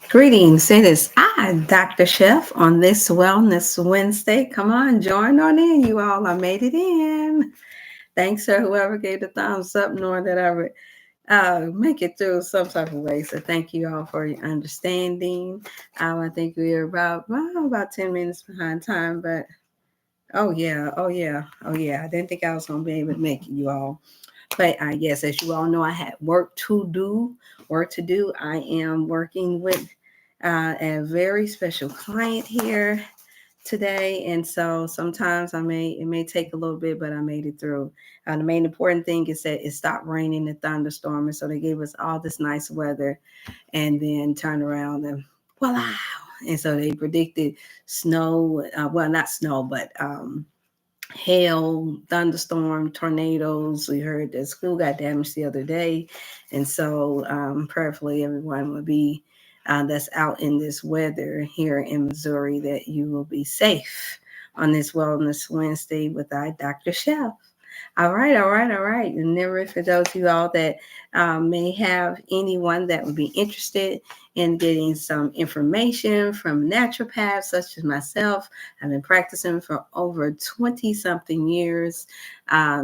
Greetings, it is I, Dr. Chef, on this Wellness Wednesday. Come on, join on in, you all. I made it in. Thanks to whoever gave the thumbs up, knowing that I would make it through some type of way. So thank you all for your understanding. I think we are about 10 minutes behind time, but oh yeah. I didn't think I was going to be able to make it, you all. But yes, as you all know, I had work to do. Work to do. I am working with a very special client here today, and so sometimes it may take a little bit, but I made it through. The main important thing is that it stopped raining and thunderstorming, so they gave us all this nice weather, and then turned around and voila! And so they predicted snow. Well, not snow, but hail, thunderstorm, tornadoes. We heard that school got damaged the other day. And so, prayerfully, everyone will be that's out in this weather here in Missouri, that you will be safe on this Wellness Wednesday with I, Dr. Chef. All right. And never for those of you all that may have anyone that would be interested in getting some information from naturopaths such as myself. I've been practicing for over 20 something years,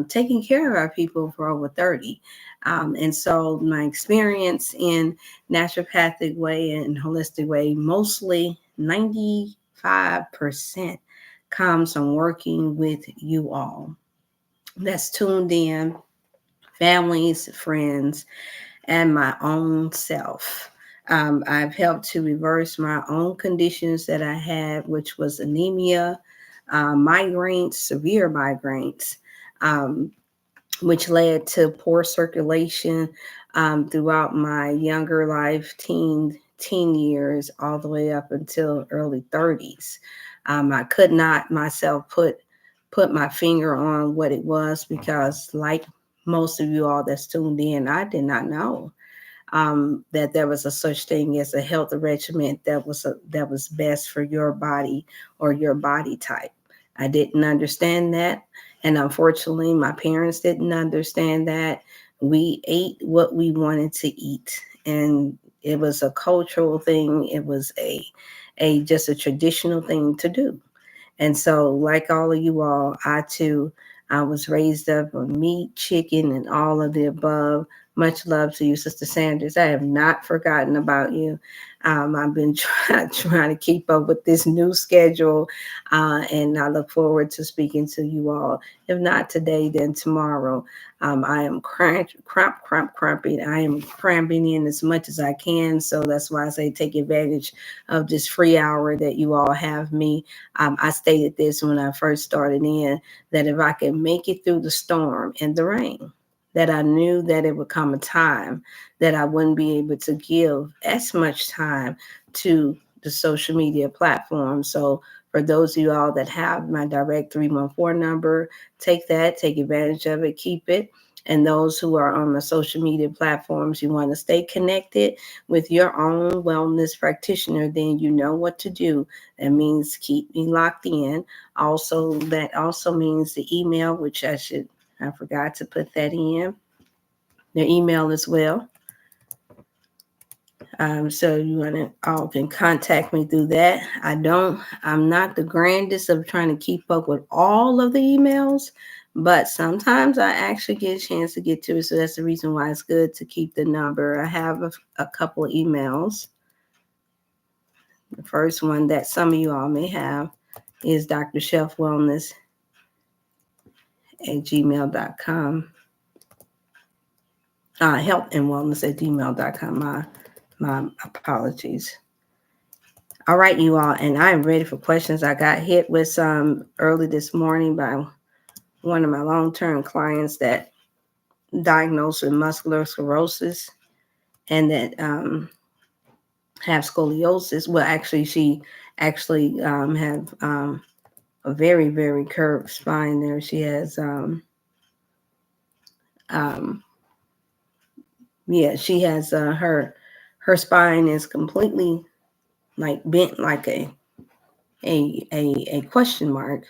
taking care of our people for over 30. And so my experience in naturopathic way and holistic way, mostly 95% comes from working with you all that's tuned in, families, friends, and my own self. I've helped to reverse my own conditions that I had, which was anemia, migraines, severe migraines, um, which led to poor circulation throughout my younger life, teen years, all the way up until early 30s. I could not myself put my finger on what it was because, like most of you all that's tuned in, I did not know that there was a such thing as a health regimen that was best for your body or your body type. I didn't understand that, and unfortunately, my parents didn't understand that. We ate what we wanted to eat, and it was a cultural thing. It was a just a traditional thing to do. And so, like all of you all, I too, I was raised up on meat, chicken, and all of the above. Much love to you, Sister Sanders. I have not forgotten about you. I've been trying to keep up with this new schedule, and I look forward to speaking to you all. If not today, then tomorrow. I am cramping. I am cramping in as much as I can. So that's why I say take advantage of this free hour that you all have me. I stated this when I first started in, that if I could make it through the storm and the rain, that I knew that it would come a time that I wouldn't be able to give as much time to the social media platform. So for those of you all that have my direct 314 number, take that, take advantage of it, keep it. And those who are on the social media platforms, you want to stay connected with your own wellness practitioner, then you know what to do. That means keep me locked in. Also, that also means the email, which I forgot to put that in, the email as well. So you want to all can contact me through that. I'm not the grandest of trying to keep up with all of the emails, but sometimes I actually get a chance to get to it. So that's the reason why it's good to keep the number. I have a couple of emails. The first one that some of you all may have is Dr. Chef Wellness at gmail.com. Health and wellness at gmail.com. My apologies. All right, you all, and I am ready for questions. I got hit with some early this morning by one of my long-term clients that diagnosed with muscular sclerosis and that have scoliosis. Well, actually, she actually have a very, very curved spine there. She has, um, she has her spine is completely like bent like a question mark.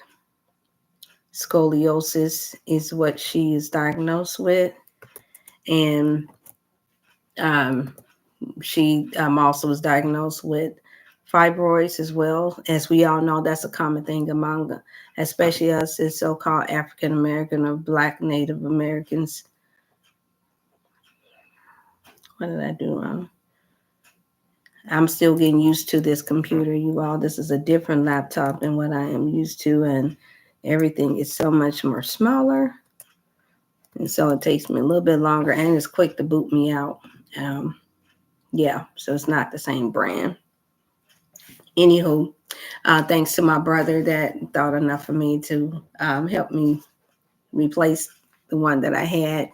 Scoliosis is what she is diagnosed with, and um, She also was diagnosed with fibroids as well. As we all know, that's a common thing among, especially us as so-called African American or Black Native Americans. What did I do wrong? I'm still getting used to this computer, you all. This is a different laptop than what I am used to, and everything is so much more smaller. And so it takes me a little bit longer, and it's quick to boot me out. Um, yeah, so it's not the same brand. Anywho, thanks to my brother that thought enough of me to help me replace the one that I had.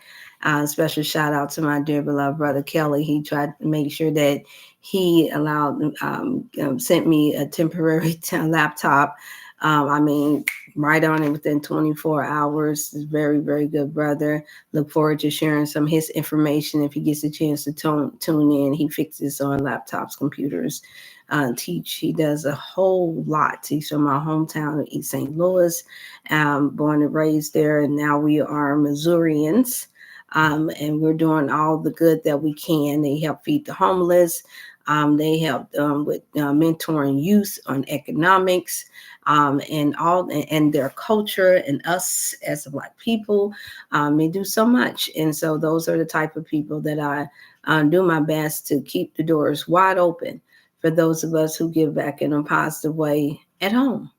Special shout out to my dear beloved brother Kelly. He tried to make sure that he allowed, sent me a temporary laptop. I mean, right on it within 24 hours. Very, very good brother. Look forward to sharing some of his information if he gets a chance to tune in. He fixes on laptops, computers, teach. He does a whole lot. He's from my hometown of East St. Louis, born and raised there, and now we are Missourians. And we're doing all the good that we can. They help feed the homeless. They help with mentoring youth on economics, and their culture and us as Black people. They do so much, and so those are the type of people that I do my best to keep the doors wide open for those of us who give back in a positive way at home.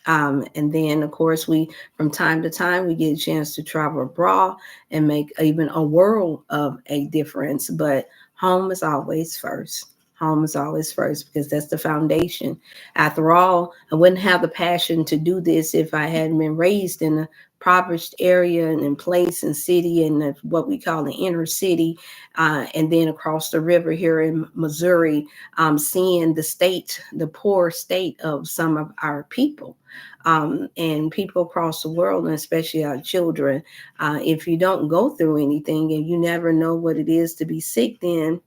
And then, of course, we from time to time we get a chance to travel abroad and make even a world of a difference. But home is always first. Home is always first because that's the foundation. After all, I wouldn't have the passion to do this if I hadn't been raised in a impoverished area and in place and city and what we call the inner city, and then across the river here in Missouri, seeing the state, the poor state of some of our people. And people across the world, and especially our children. If you don't go through anything and you never know what it is to be sick, then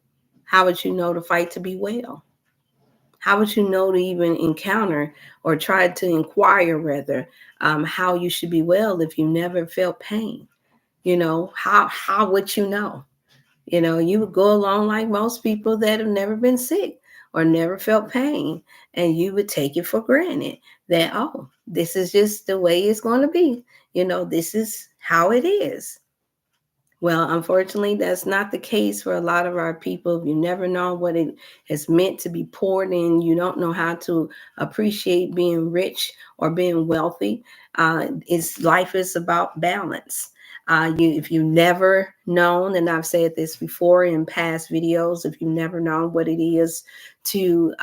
how would you know to fight to be well? How would you know to even encounter or try to inquire, rather, how you should be well if you never felt pain? How would you know? You would go along like most people that have never been sick or never felt pain, and you would take it for granted that, oh, this is just the way it's going to be. This is how it is. Well, unfortunately, that's not the case for a lot of our people. If you never know what it has meant to be poor, then you don't know how to appreciate being rich or being wealthy. Life is about balance. If you've never known, and I've said this before in past videos, if you've never known what it is to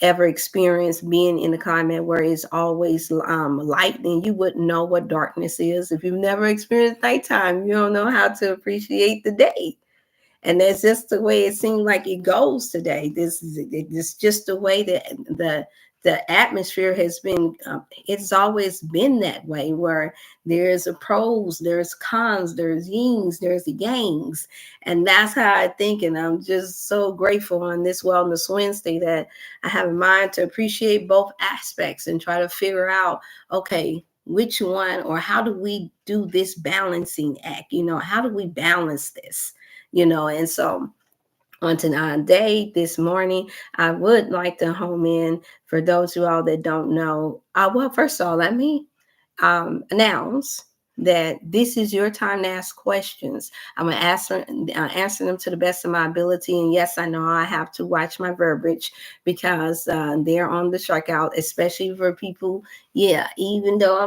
ever experience being in a climate where it's always light, then you wouldn't know what darkness is. If you've never experienced nighttime, you don't know how to appreciate the day. And that's just the way it seems like it goes today. This is just the way that the atmosphere has been. It's always been that way, where there's a pros, there's cons, there's yins, there's the yangs, and that's how I think. And I'm just so grateful on this Wellness Wednesday that I have in mind to appreciate both aspects and try to figure out, okay, which one, or how do we do this balancing act? How do we balance this? And so on today, this morning, I would like to home in for those of you all that don't know. Well, first of all, let me announce that this is your time to ask questions. I'm going to answer them to the best of my ability. And yes, I know I have to watch my verbiage because they're on the strikeout, especially for people. Yeah, even though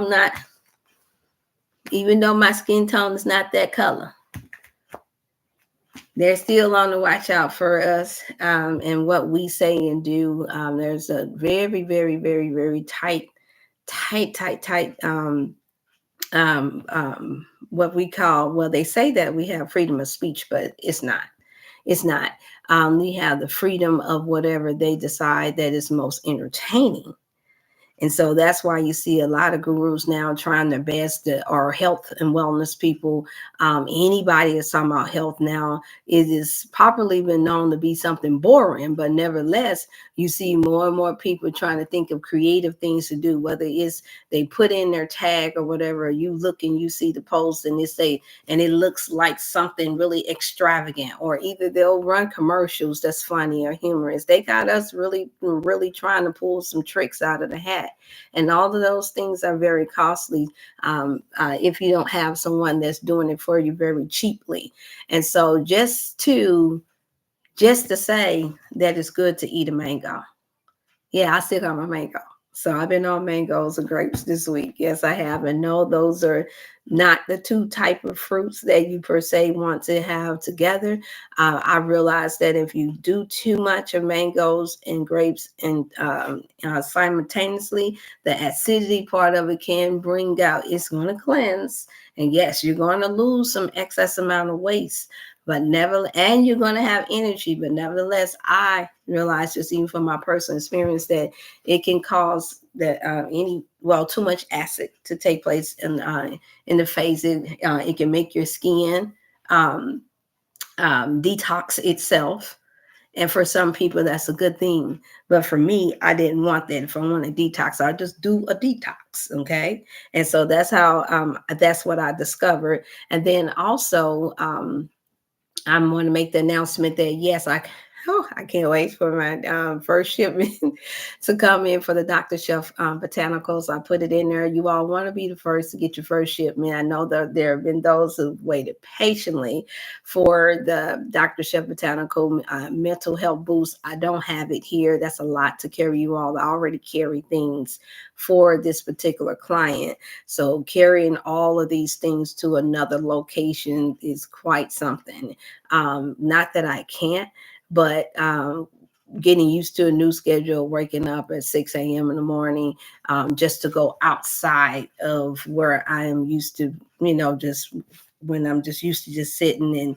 my skin tone is not that color, they're still on the watch out for us and what we say and do. There's a very, very, very, very tight what we call, well, they say that we have freedom of speech, but it's not. It's not. We have the freedom of whatever they decide that is most entertaining. And so that's why you see a lot of gurus now trying their best to, or health and wellness people. Anybody that's talking about health now, it is popularly been known to be something boring, but nevertheless, you see more and more people trying to think of creative things to do, whether it's they put in their tag or whatever, you look and you see the post and and it looks like something really extravagant, or either they'll run commercials that's funny or humorous. They got us really trying to pull some tricks out of the hat, and all of those things are very costly if you don't have someone that's doing it for you very cheaply. And so just to say that it's good to eat a mango. Yeah, I still got my mango. So I've been on mangoes and grapes this week. Yes, I have. And no, those are not the two type of fruits that you per se want to have together. I realized that if you do too much of mangoes and grapes and simultaneously, the acidity part of it can bring out, it's going to cleanse. And yes, you're going to lose some excess amount of waste, but never, and you're going to have energy. But nevertheless, I realize, just even from my personal experience, that it can cause that too much acid to take place in the face. It can make your skin um, detox itself. And for some people, that's a good thing. But for me, I didn't want that. If I want to detox, I'll just do a detox. Okay. And so that's what I discovered. And then also, I'm going to make the announcement that yes, I can't wait for my first shipment to come in for the Dr. Chef botanicals. I put it in there. You all want to be the first to get your first shipment. I know that there have been those who waited patiently for the Dr. Chef botanical mental health boost. I don't have it here. That's a lot to carry, you all. I already carry things for this particular client. So carrying all of these things to another location is quite something. Not that I can't, but getting used to a new schedule, waking up at 6 a.m. in the morning, just to go outside of where I am used to, just when I'm just used to just sitting and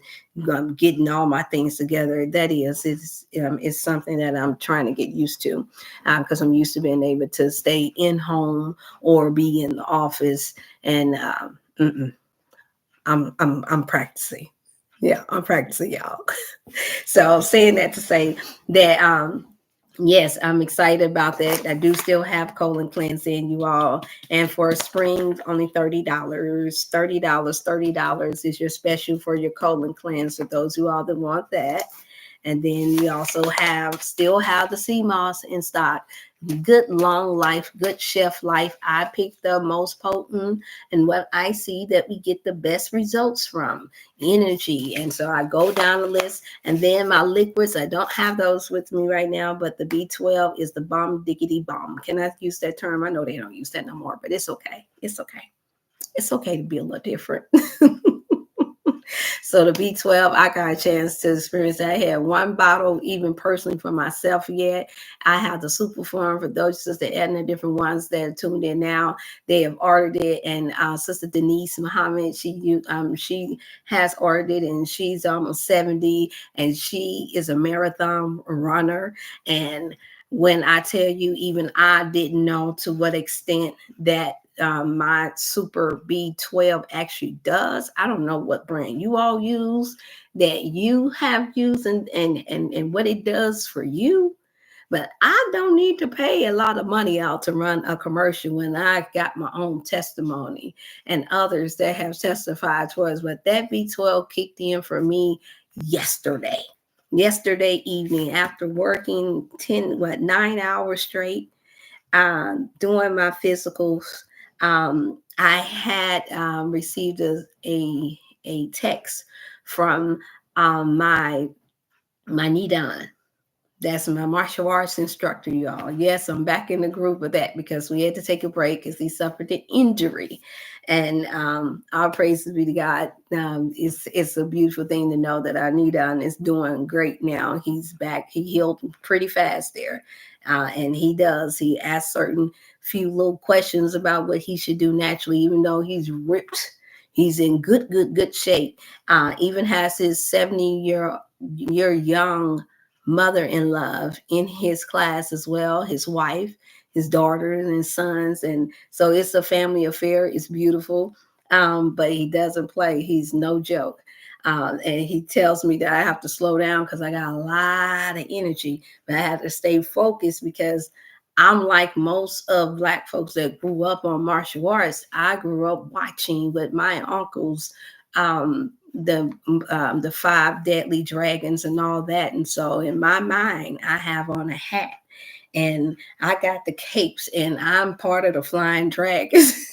getting all my things together. It's something that I'm trying to get used to, because I'm used to being able to stay in home or be in the office, and I'm practicing. Yeah, I'm practicing, y'all. So saying that to say that yes, I'm excited about that. I do still have colon cleansing, you all. And for spring, only $30. $30 is your special for your colon cleanse for those who all that want that. And then we also still have the sea moss in stock. Good long life, good chef life. I pick the most potent and what I see that we get the best results from energy. And so I go down the list, and then my liquids, I don't have those with me right now, but the B12 is the bomb diggity bomb. Can I use that term? I know they don't use that no more, but it's okay. It's okay. It's okay to be a little different. So the B12, I got a chance to experience that. I had one bottle, even personally for myself yet. I have the super form for those Sister Edna, different ones that are tuned in now. They have ordered it, and Sister Denise Muhammad, she has ordered it, and she's almost 70, and she is a marathon runner. And when I tell you, even I didn't know to what extent that my super B12 actually does. I don't know what brand you all use, that you have used, and what it does for you. But I don't need to pay a lot of money out to run a commercial when I got my own testimony and others that have testified towards. But that B12 kicked in for me yesterday evening, after working 9 hours straight, doing my physicals. I had received a text from my Nidan. That's my martial arts instructor, y'all. Yes, I'm back in the group of that because we had to take a break because he suffered an injury. And our praises be to God. It's a beautiful thing to know that our Nidan is doing great now. He's back. He healed pretty fast there. And he asks certain few little questions about what he should do naturally, even though he's ripped. He's in good shape. Even has his 70-year young mother in love in his class as well, his wife. his daughters and sons, and so it's a family affair. It's beautiful. But he doesn't play. He's no joke. And he tells me that I have to slow down because I got a lot of energy, but I have to stay focused because I'm like most of Black folks that grew up on martial arts. I grew up watching with my uncles, the five deadly dragons and all that. And so in my mind, I have on a hat and I got the capes and I'm part of the flying dragons.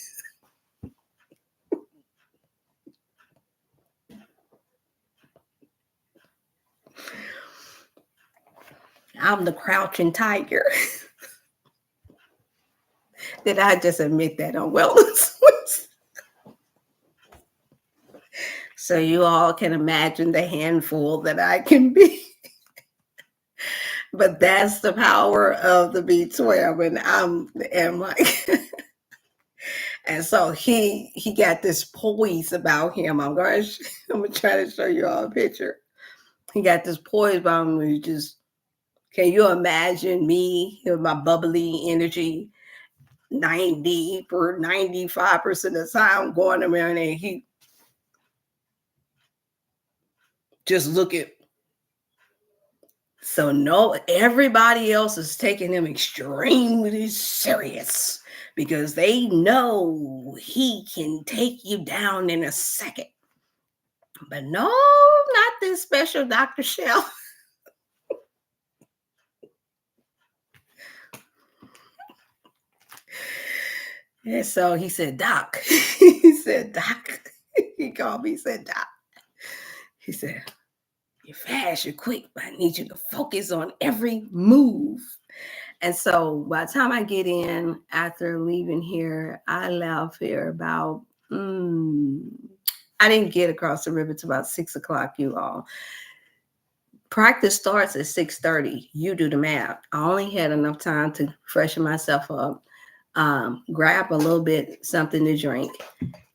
I'm the crouching tiger. Did I just admit that on Wellness? So you all can imagine the handful that I can be. But that's the power of the B12. And like and so he got this poise about him. I'm gonna try to show you all a picture. He got this poise about him where you just can you imagine me with my bubbly energy 95% of the time going around and he just look at so no everybody else is taking him extremely serious because they know he can take you down in a second. But no, not this special Dr. Chef. And so he said, Doc. He said, Doc. He called me, he said, Doc. He said, you're fast, you're quick, but I need you to focus on every move. And so by the time I get in after leaving here, I left here about, I didn't get across the river till about 6 o'clock, you all. Practice starts at 6:30. You do the math. I only had enough time to freshen myself up, grab a little bit something to drink,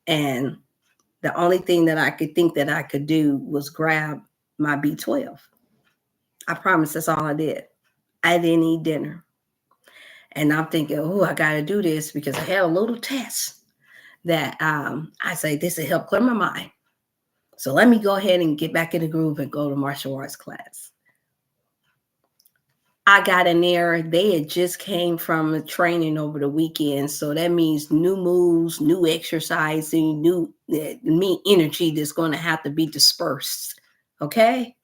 and the only thing that I could think that I could do was grab my B12. I promise that's all I did. I didn't eat dinner. And I'm thinking, oh, I got to do this because I had a little test that I say this will help clear my mind. So let me go ahead and get back in the groove and go to martial arts class. I got in there. They had just came from training over the weekend. So that means new moves, new exercising, new me energy that's going to have to be dispersed. Okay.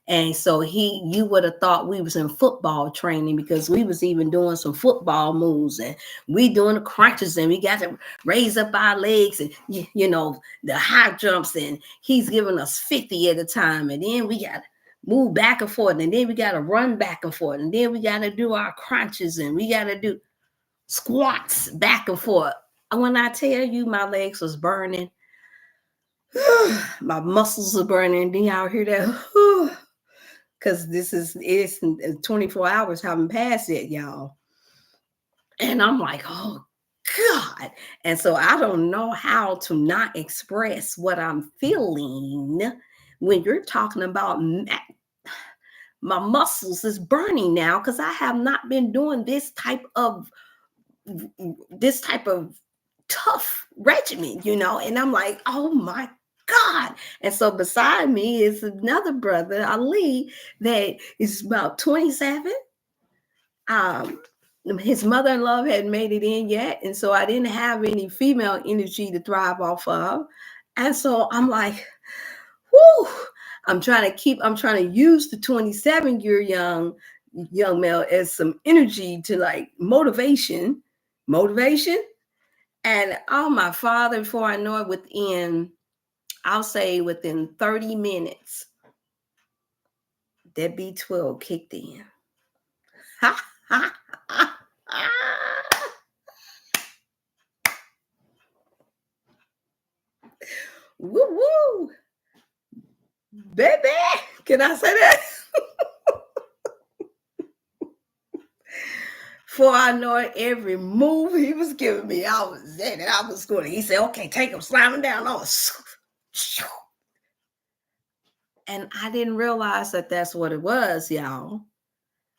And so you would have thought we was in football training because we was even doing some football moves and we doing the crunches and we got to raise up our legs and the high jumps and he's giving us 50 at a time and then we got to move back and forth and then we got to run back and forth and then we got to do our crunches and we got to do squats back and forth. And when I tell you my legs was burning, my muscles are burning. Do y'all hear that? Because it's 24 hours haven't passed yet, y'all. And I'm like, oh God. And so I don't know how to not express what I'm feeling when you're talking about my muscles is burning now because I have not been doing this type of tough regimen, and I'm like, oh my God. And so beside me is another brother, Ali, that is about 27. Um, his mother-in-law hadn't made it in yet. And so I didn't have any female energy to thrive off of. And so I'm like, whoo, I'm trying to use the 27-year young male as some energy to like motivation. And oh my father, before I know it, I'll say within 30 minutes, that B12 kicked in. Ha, ha, ha, ha. Woo woo. Baby, can I say that? Before I know it, every move he was giving me, I was in it. I was going. He said, okay, take him, slam him down. And I didn't realize that's what it was, y'all.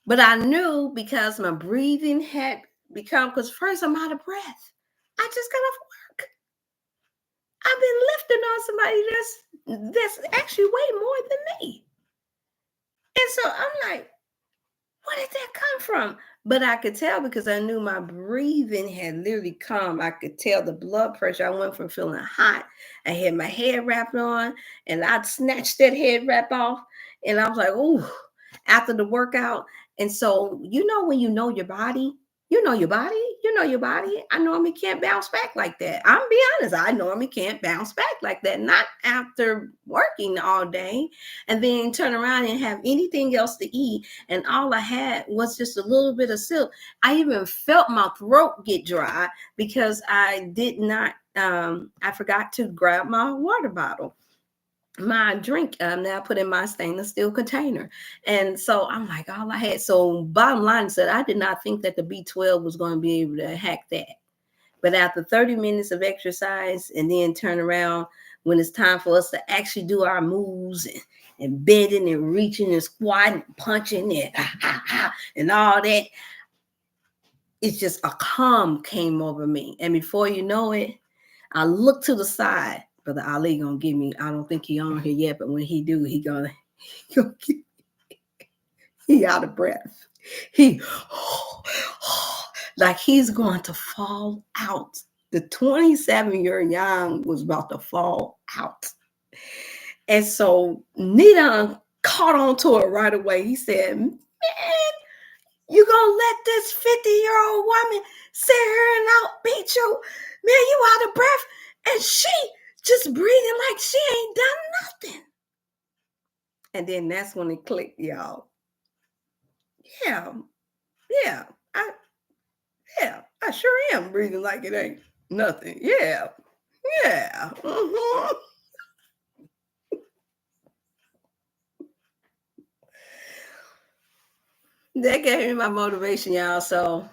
But I knew because my breathing had become, because first I'm out of breath. I just got off work. I've been lifting on somebody that's actually way more than me. And so I'm like, where did that come from? But I could tell because I knew my breathing had literally come. I could tell the blood pressure. I went from feeling hot. I had my head wrapped on, and I'd snatched that head wrap off. And I was like, ooh, after the workout. And so, when you know your body, I normally can't bounce back like that. I'm be honest, I normally can't bounce back like that. Not after working all day and then turn around and have anything else to eat. And all I had was just a little bit of silk. I even felt my throat get dry because I did not, I forgot to grab my water bottle, my drink, now put in my stainless steel container. And so I'm like, all I had. So bottom line said, I did not think that the B12 was going to be able to hack that. But after 30 minutes of exercise and then turn around when it's time for us to actually do our moves and bending and reaching and squatting, punching and all that, it's just a calm came over me. And before you know it, I look to the side. Brother Ali gonna give me. I don't think he on here yet, but when he do, he gonna he out of breath. He like he's going to fall out. The 27-year young was about to fall out, and so Nita caught on to it right away. He said, "Man, you gonna let this 50-year-old woman sit here and outbeat you? Man, you out of breath, and she just breathing like she ain't done nothing." And then that's when it clicked, y'all. Yeah, yeah, I I sure am breathing like it ain't nothing. Yeah, yeah. That gave me my motivation, y'all. So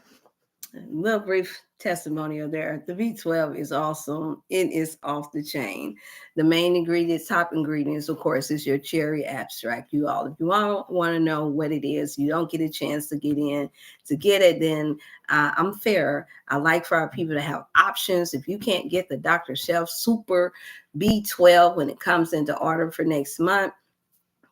little brief testimonial there. The B12 is awesome. It is off the chain. The main ingredients, top ingredients, of course, is your cherry abstract. You all, if you want to know what it is, you don't get a chance to get in to get it, then I'm fair. I like for our people to have options. If you can't get the Dr.Chef Super B12 when it comes into order for next month,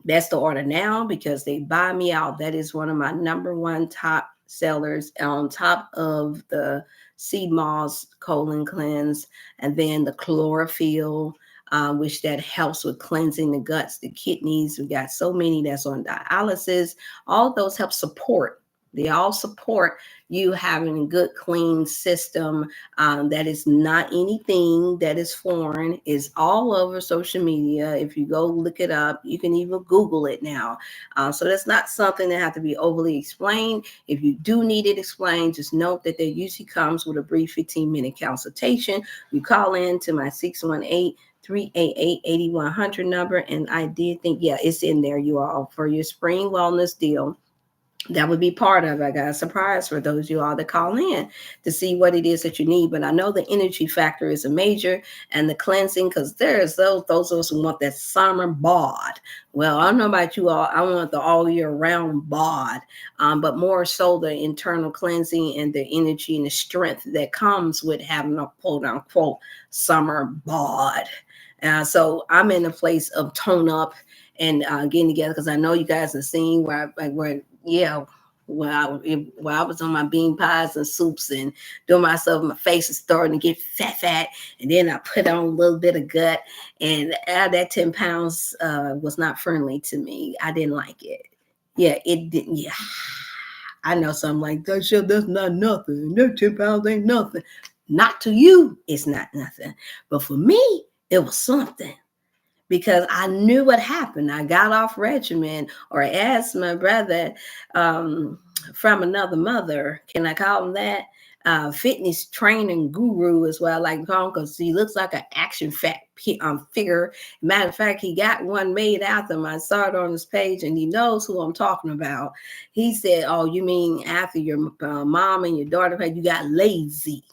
that's the order now because they buy me out. That is one of my number one top sellers on top of the sea moss colon cleanse and then the chlorophyll, which that helps with cleansing the guts, the kidneys. We got so many that's on dialysis. All those help support. They all support you having a good, clean system that is not anything that is foreign. Is all over social media. If you go look it up, you can even Google it now. So that's not something that have to be overly explained. If you do need it explained, just note that there usually comes with a brief 15-minute consultation. You call in to my 618-388-8100 number. And I did think, yeah, it's in there, you all, for your spring wellness deal. That would be part of it. I got a surprise for those of you all that call in to see what it is that you need. But I know the energy factor is a major and the cleansing, because there's those of us who want that summer bod. Well, I don't know about you all. I want the all year round bod, but more so the internal cleansing and the energy and the strength that comes with having a quote unquote summer bod. So I'm in a place of tone up and getting together because I know you guys have seen while I was on my bean pies and soups and doing myself, my face is starting to get fat, and then I put on a little bit of gut, and that 10 pounds was not friendly to me. I didn't like it. Yeah, it didn't. Yeah, I know something like that. Chef, that's not nothing. That 10 pounds ain't nothing. Not to you, it's not nothing, but for me, it was something because I knew what happened. I got off regimen or asked my brother from another mother, can I call him that? Fitness training guru is what I like to call him because he looks like an action figure. Matter of fact, he got one made after him. I saw it on his page and he knows who I'm talking about. He said, oh, you mean after your mom and your daughter, you got lazy?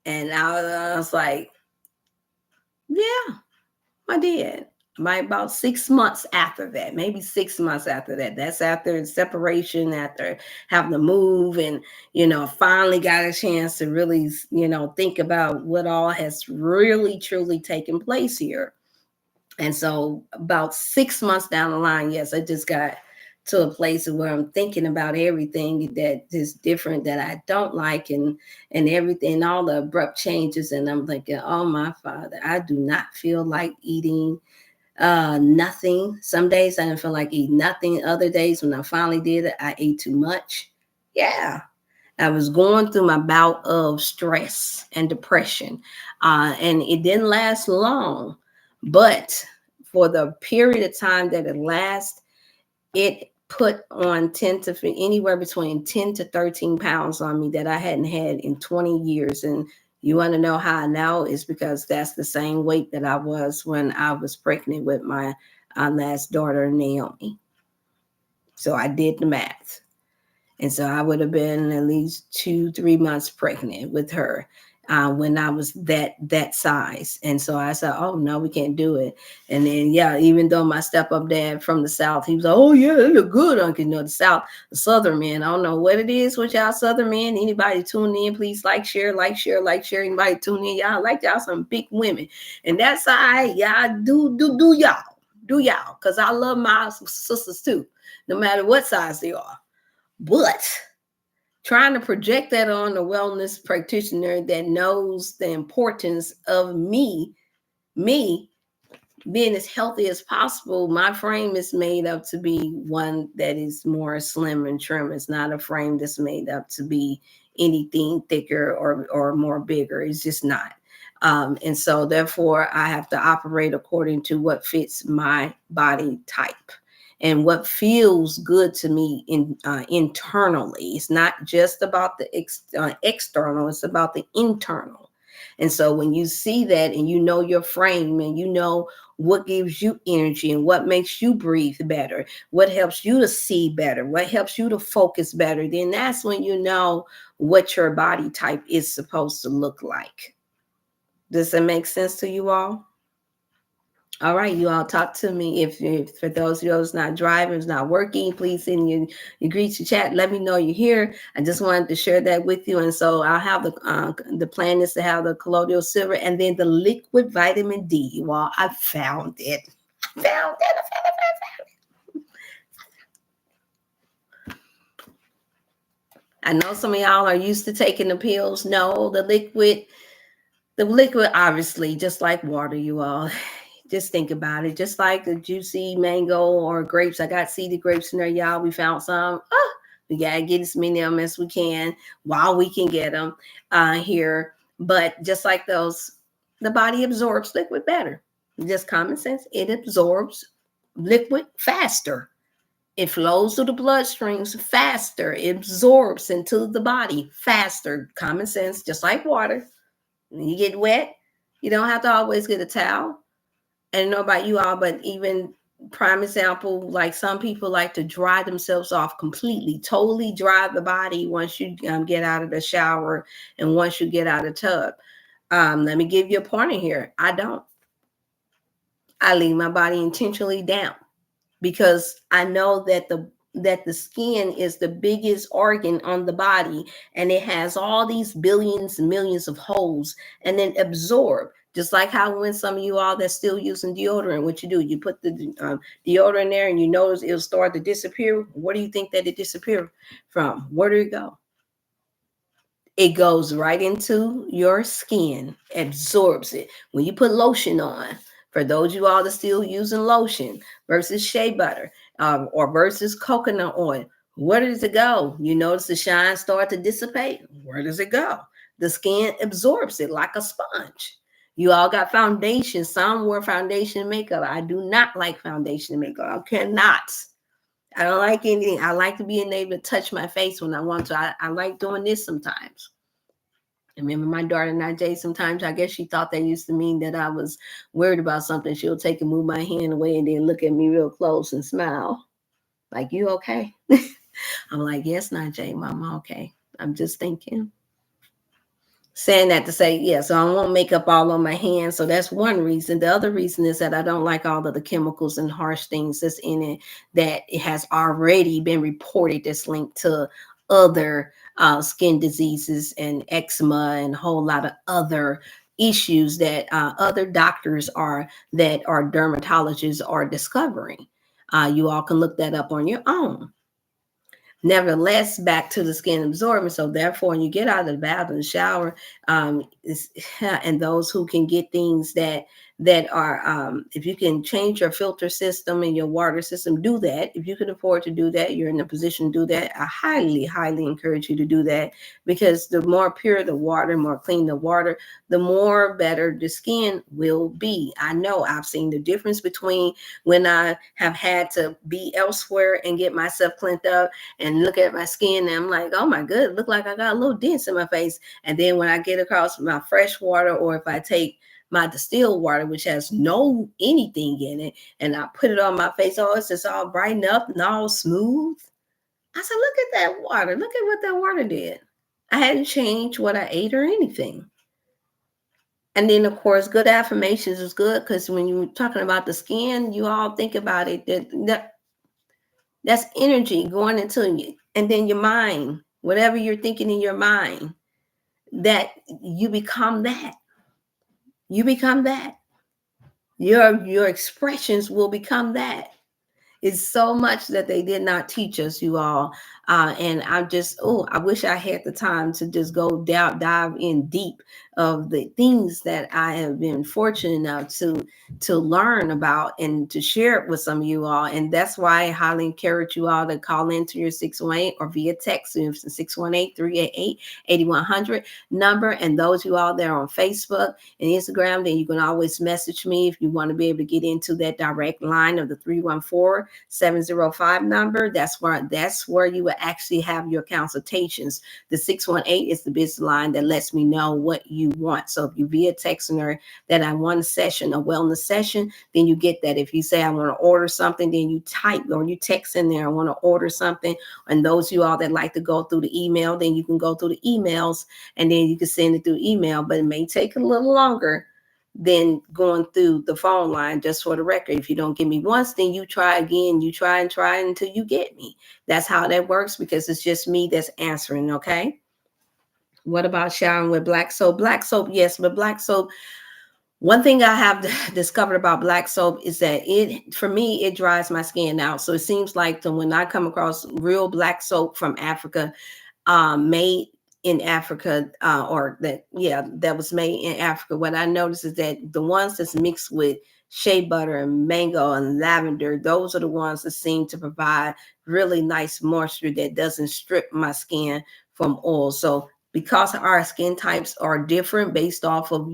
And I was like, yeah. I did. about 6 months after that, maybe 6 months after that. That's after separation, after having to move, and finally got a chance to really, think about what all has really truly taken place here. And so, about 6 months down the line, yes, I just got to a place where I'm thinking about everything that is different that I don't like, and everything, all the abrupt changes. And I'm thinking, oh my Father, I do not feel like eating nothing. Some days I didn't feel like eating nothing. Other days when I finally did it, I ate too much. Yeah. I was going through my bout of stress and depression. And it didn't last long, but for the period of time that it lasted, it put on 10 to anywhere between 10 to 13 pounds on me that I hadn't had in 20 years. And you want to know how I know? Is because that's the same weight that I was when I was pregnant with my last daughter, Naomi. So I did the math. And so I would have been at least 2, 3 months pregnant with her when I was that size. And so I said, oh no, we can't do it. And then yeah, even though my step up dad from the South, he was like, oh yeah, you're good, Uncle. The South, the Southern man. I don't know what it is with y'all Southern men. Anybody tuning in, please like, share, like, share, like, share. Anybody tune in, y'all like y'all some big women. And that's all right. Y'all do y'all. Do y'all. Because I love my sisters too, no matter what size they are. But trying to project that on a wellness practitioner that knows the importance of me being as healthy as possible, my frame is made up to be one that is more slim and trim. It's not a frame that's made up to be anything thicker or more bigger. It's just not. And so therefore I have to operate according to what fits my body type and what feels good to me internally. It's not just about the external, it's about the internal. And so when you see that and you know your frame and you know what gives you energy and what makes you breathe better, what helps you to see better, what helps you to focus better, then that's when you know what your body type is supposed to look like. Does that make sense to you all? All right, you all talk to me. If for those of you who's not driving, who's not working, please send your greet your chat. Let me know you're here. I just wanted to share that with you. And so I'll have the plan is to have the colloidal silver and then the liquid vitamin D. You all, I found it. I found it. I know some of y'all are used to taking the pills. No, the liquid, obviously, just like water, you all. Just think about it. Just like the juicy mango or grapes. I got seeded grapes in there, y'all. We found some. We got to get as many of them as we can while we can get them here. But just like those, the body absorbs liquid better. Just common sense. It absorbs liquid faster. It flows through the bloodstreams faster. It absorbs into the body faster. Common sense, just like water. When you get wet, you don't have to always get a towel. I don't know about you all, but even prime example, like some people like to dry themselves off completely, totally dry the body once you get out of the shower and once you get out of the tub. Let me give you a pointer here. I don't. I leave my body intentionally down because I know that the skin is the biggest organ on the body and it has all these billions and millions of holes and then absorb. Just like how when some of you all that's still using deodorant, what you do, you put the deodorant in there and you notice it'll start to disappear. What do you think that it disappeared from? Where did it go? It goes right into your skin, absorbs it. When you put lotion on, for those of you all that still using lotion versus shea butter or versus coconut oil, where does it go? You notice the shine start to dissipate. Where does it go? The skin absorbs it like a sponge. You all got foundation. Some wear foundation and makeup. I do not like foundation and makeup. I cannot. I don't like anything. I like to be able to touch my face when I want to. I like doing this sometimes. I remember my daughter Najee, sometimes I guess she thought that used to mean that I was worried about something. She'll take and move my hand away and then look at me real close and smile. Like, you okay? I'm like, yes, Najee, Mama, okay. I'm just thinking. saying that to say, yeah, so I won't make up all on my hands. So that's one reason. The other reason is that I don't like all of the chemicals and harsh things that's in it that it has already been reported that's linked to other skin diseases and eczema and a whole lot of other issues that other doctors that are dermatologists are discovering. You all can look that up on your own. Nevertheless, back to the skin absorbent. So therefore, when you get out of the bath and the shower, and those who can get things that are, if you can change your filter system and your water system, do that. If you can afford to do that, you're in a position to do that. I highly, highly encourage you to do that, because the more pure the water, more clean the water, the more better the skin will be. I know I've seen the difference between when I have had to be elsewhere and get myself cleaned up and look at my skin, and I'm like, oh my good, look like I got a little dents in my face. And then when I get across my fresh water, or if I take my distilled water, which has no anything in it, and I put it on my face, oh, it's just all brightened up and all smooth. I said, look at that water. Look at what that water did. I hadn't changed what I ate or anything. And then, of course, good affirmations is good, because when you're talking about the skin, you all think about it, that's energy going into you. And then your mind, whatever you're thinking in your mind, that you become that. You become that. Your expressions will become that. It's so much that they did not teach us, you all. And I'm just, oh, I wish I had the time to just go dive in deep of the things that I have been fortunate enough to learn about and to share it with some of you all. And that's why I highly encourage you all to call into your 618 or via text 618-388-8100 number. And those you all there on Facebook and Instagram, then you can always message me if you want to be able to get into that direct line of the 314-705 number. That's where you will actually have your consultations. The 618 is the business line that lets me know what you want. So if you via texting her that I want a session, a wellness session, then you get that. If you say I want to order something, then you type or you text in there, I want to order something. And those of you all that like to go through the email, then you can go through the emails and then you can send it through email, but it may take a little longer than going through the phone line. Just for the record, if you don't get me once, then you try again. You try and try until you get me. That's how that works, because it's just me that's answering. Okay. What about showering with black soap? Black soap, yes, but black soap, one thing I have discovered about black soap is that for me, it dries my skin out. So it seems like when I come across real black soap from Africa, made in Africa, that was made in Africa. What I noticed is that the ones that's mixed with shea butter and mango and lavender, those are the ones that seem to provide really nice moisture that doesn't strip my skin from oil. So because our skin types are different based off of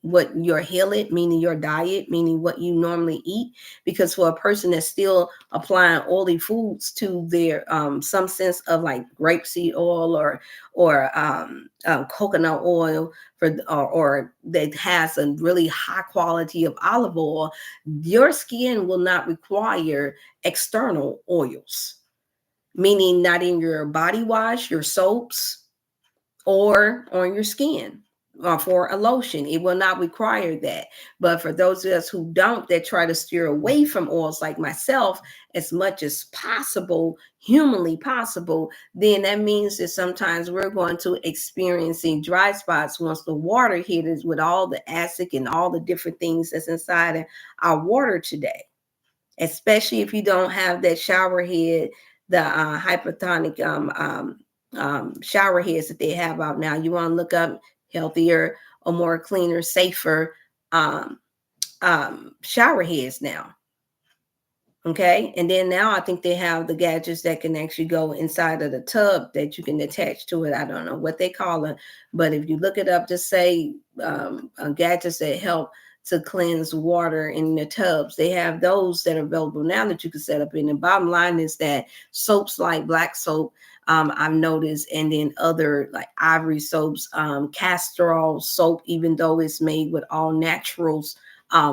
what your hillet, meaning your diet, meaning what you normally eat. Because for a person that's still applying oily foods to their some sense of like grapeseed oil or coconut oil or that has a really high quality of olive oil, your skin will not require external oils, meaning not in your body wash, your soaps, or on your skin, or for a lotion. It will not require that. But for those of us who don't, that try to steer away from oils like myself as much as possible, humanly possible, then that means that sometimes we're going to experiencing dry spots once the water hit us with all the acid and all the different things that's inside of our water today. Especially if you don't have that shower head, the hypertonic shower heads that they have out now. You want to look up healthier or more cleaner, safer shower heads now. Okay. And then now I think they have the gadgets that can actually go inside of the tub that you can attach to it. I don't know what they call it, but if you look it up, just say gadgets that help to cleanse water in the tubs. They have those that are available now that you can set up in. The bottom line is that soaps like black soap, I've noticed, and then other like ivory soaps, castor oil soap, even though it's made with all naturals,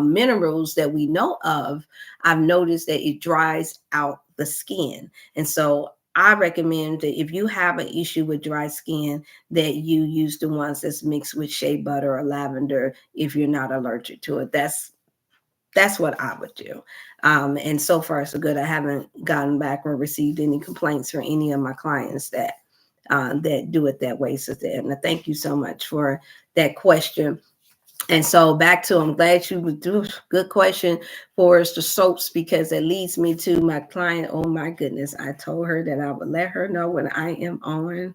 minerals that we know of, I've noticed that it dries out the skin. And so I recommend that if you have an issue with dry skin, that you use the ones that's mixed with shea butter or lavender if you're not allergic to it. That's what I would do. And so far so good. I haven't gotten back or received any complaints from any of my clients that do it that way. So and thank you so much for that question. And so back to, I'm glad you would do good question for us, the soaps, because it leads me to my client. Oh my goodness. I told her that I would let her know when I am on.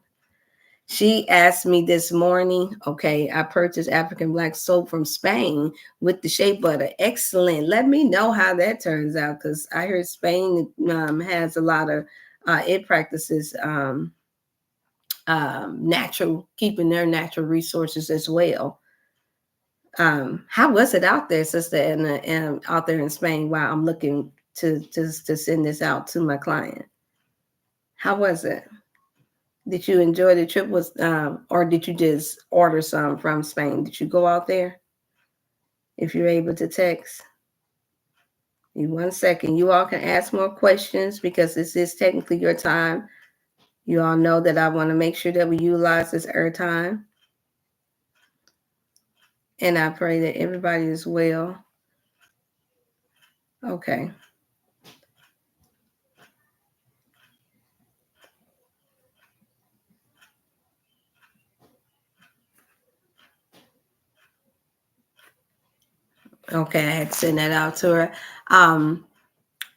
She asked me this morning, okay, I purchased African black soap from Spain with the shea butter. Excellent. Let me know how that turns out, because I heard Spain has a lot of, it practices natural, keeping their natural resources as well. How was it out there, Sister Edna, and out there in Spain while I'm looking to send this out to my client? How was it? Did you enjoy the trip? Was or did you just order some from Spain? Did you go out there? If you're able to text, in 1 second, you all can ask more questions because this is technically your time. You all know that I want to make sure that we utilize this airtime, and I pray that everybody is well. Okay. Okay, I had to send that out to her. Um,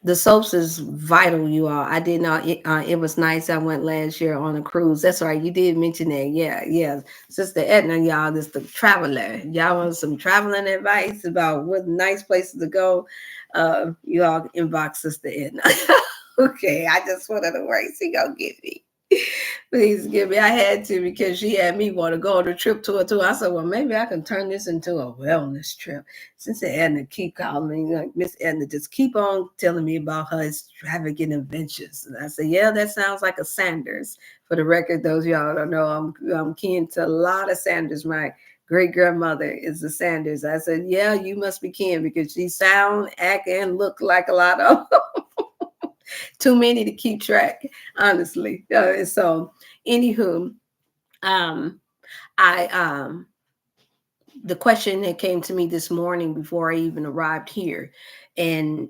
the soaps is vital, you all. I did not. It was nice. I went last year on a cruise. That's right. You did mention that. Yeah, yeah. Sister Edna, y'all, this the traveler. Y'all want some traveling advice about what nice places to go? You all inbox Sister Edna. Okay, I just wanted to work. She gonna get me. Please give me. I had to because she had me want to go on a trip to her too. I said, well, maybe I can turn this into a wellness trip. Since Edna keep calling me, like Miss Edna, just keep on telling me about her extravagant inventions. And I said, yeah, that sounds like a Sanders. For the record, those of y'all don't know, I'm kin to a lot of Sanders. My great grandmother is the Sanders. I said, yeah, you must be kin because she sound, act, and look like a lot of too many to keep track, honestly. So, anywho, um, I the question that came to me this morning before I even arrived here, and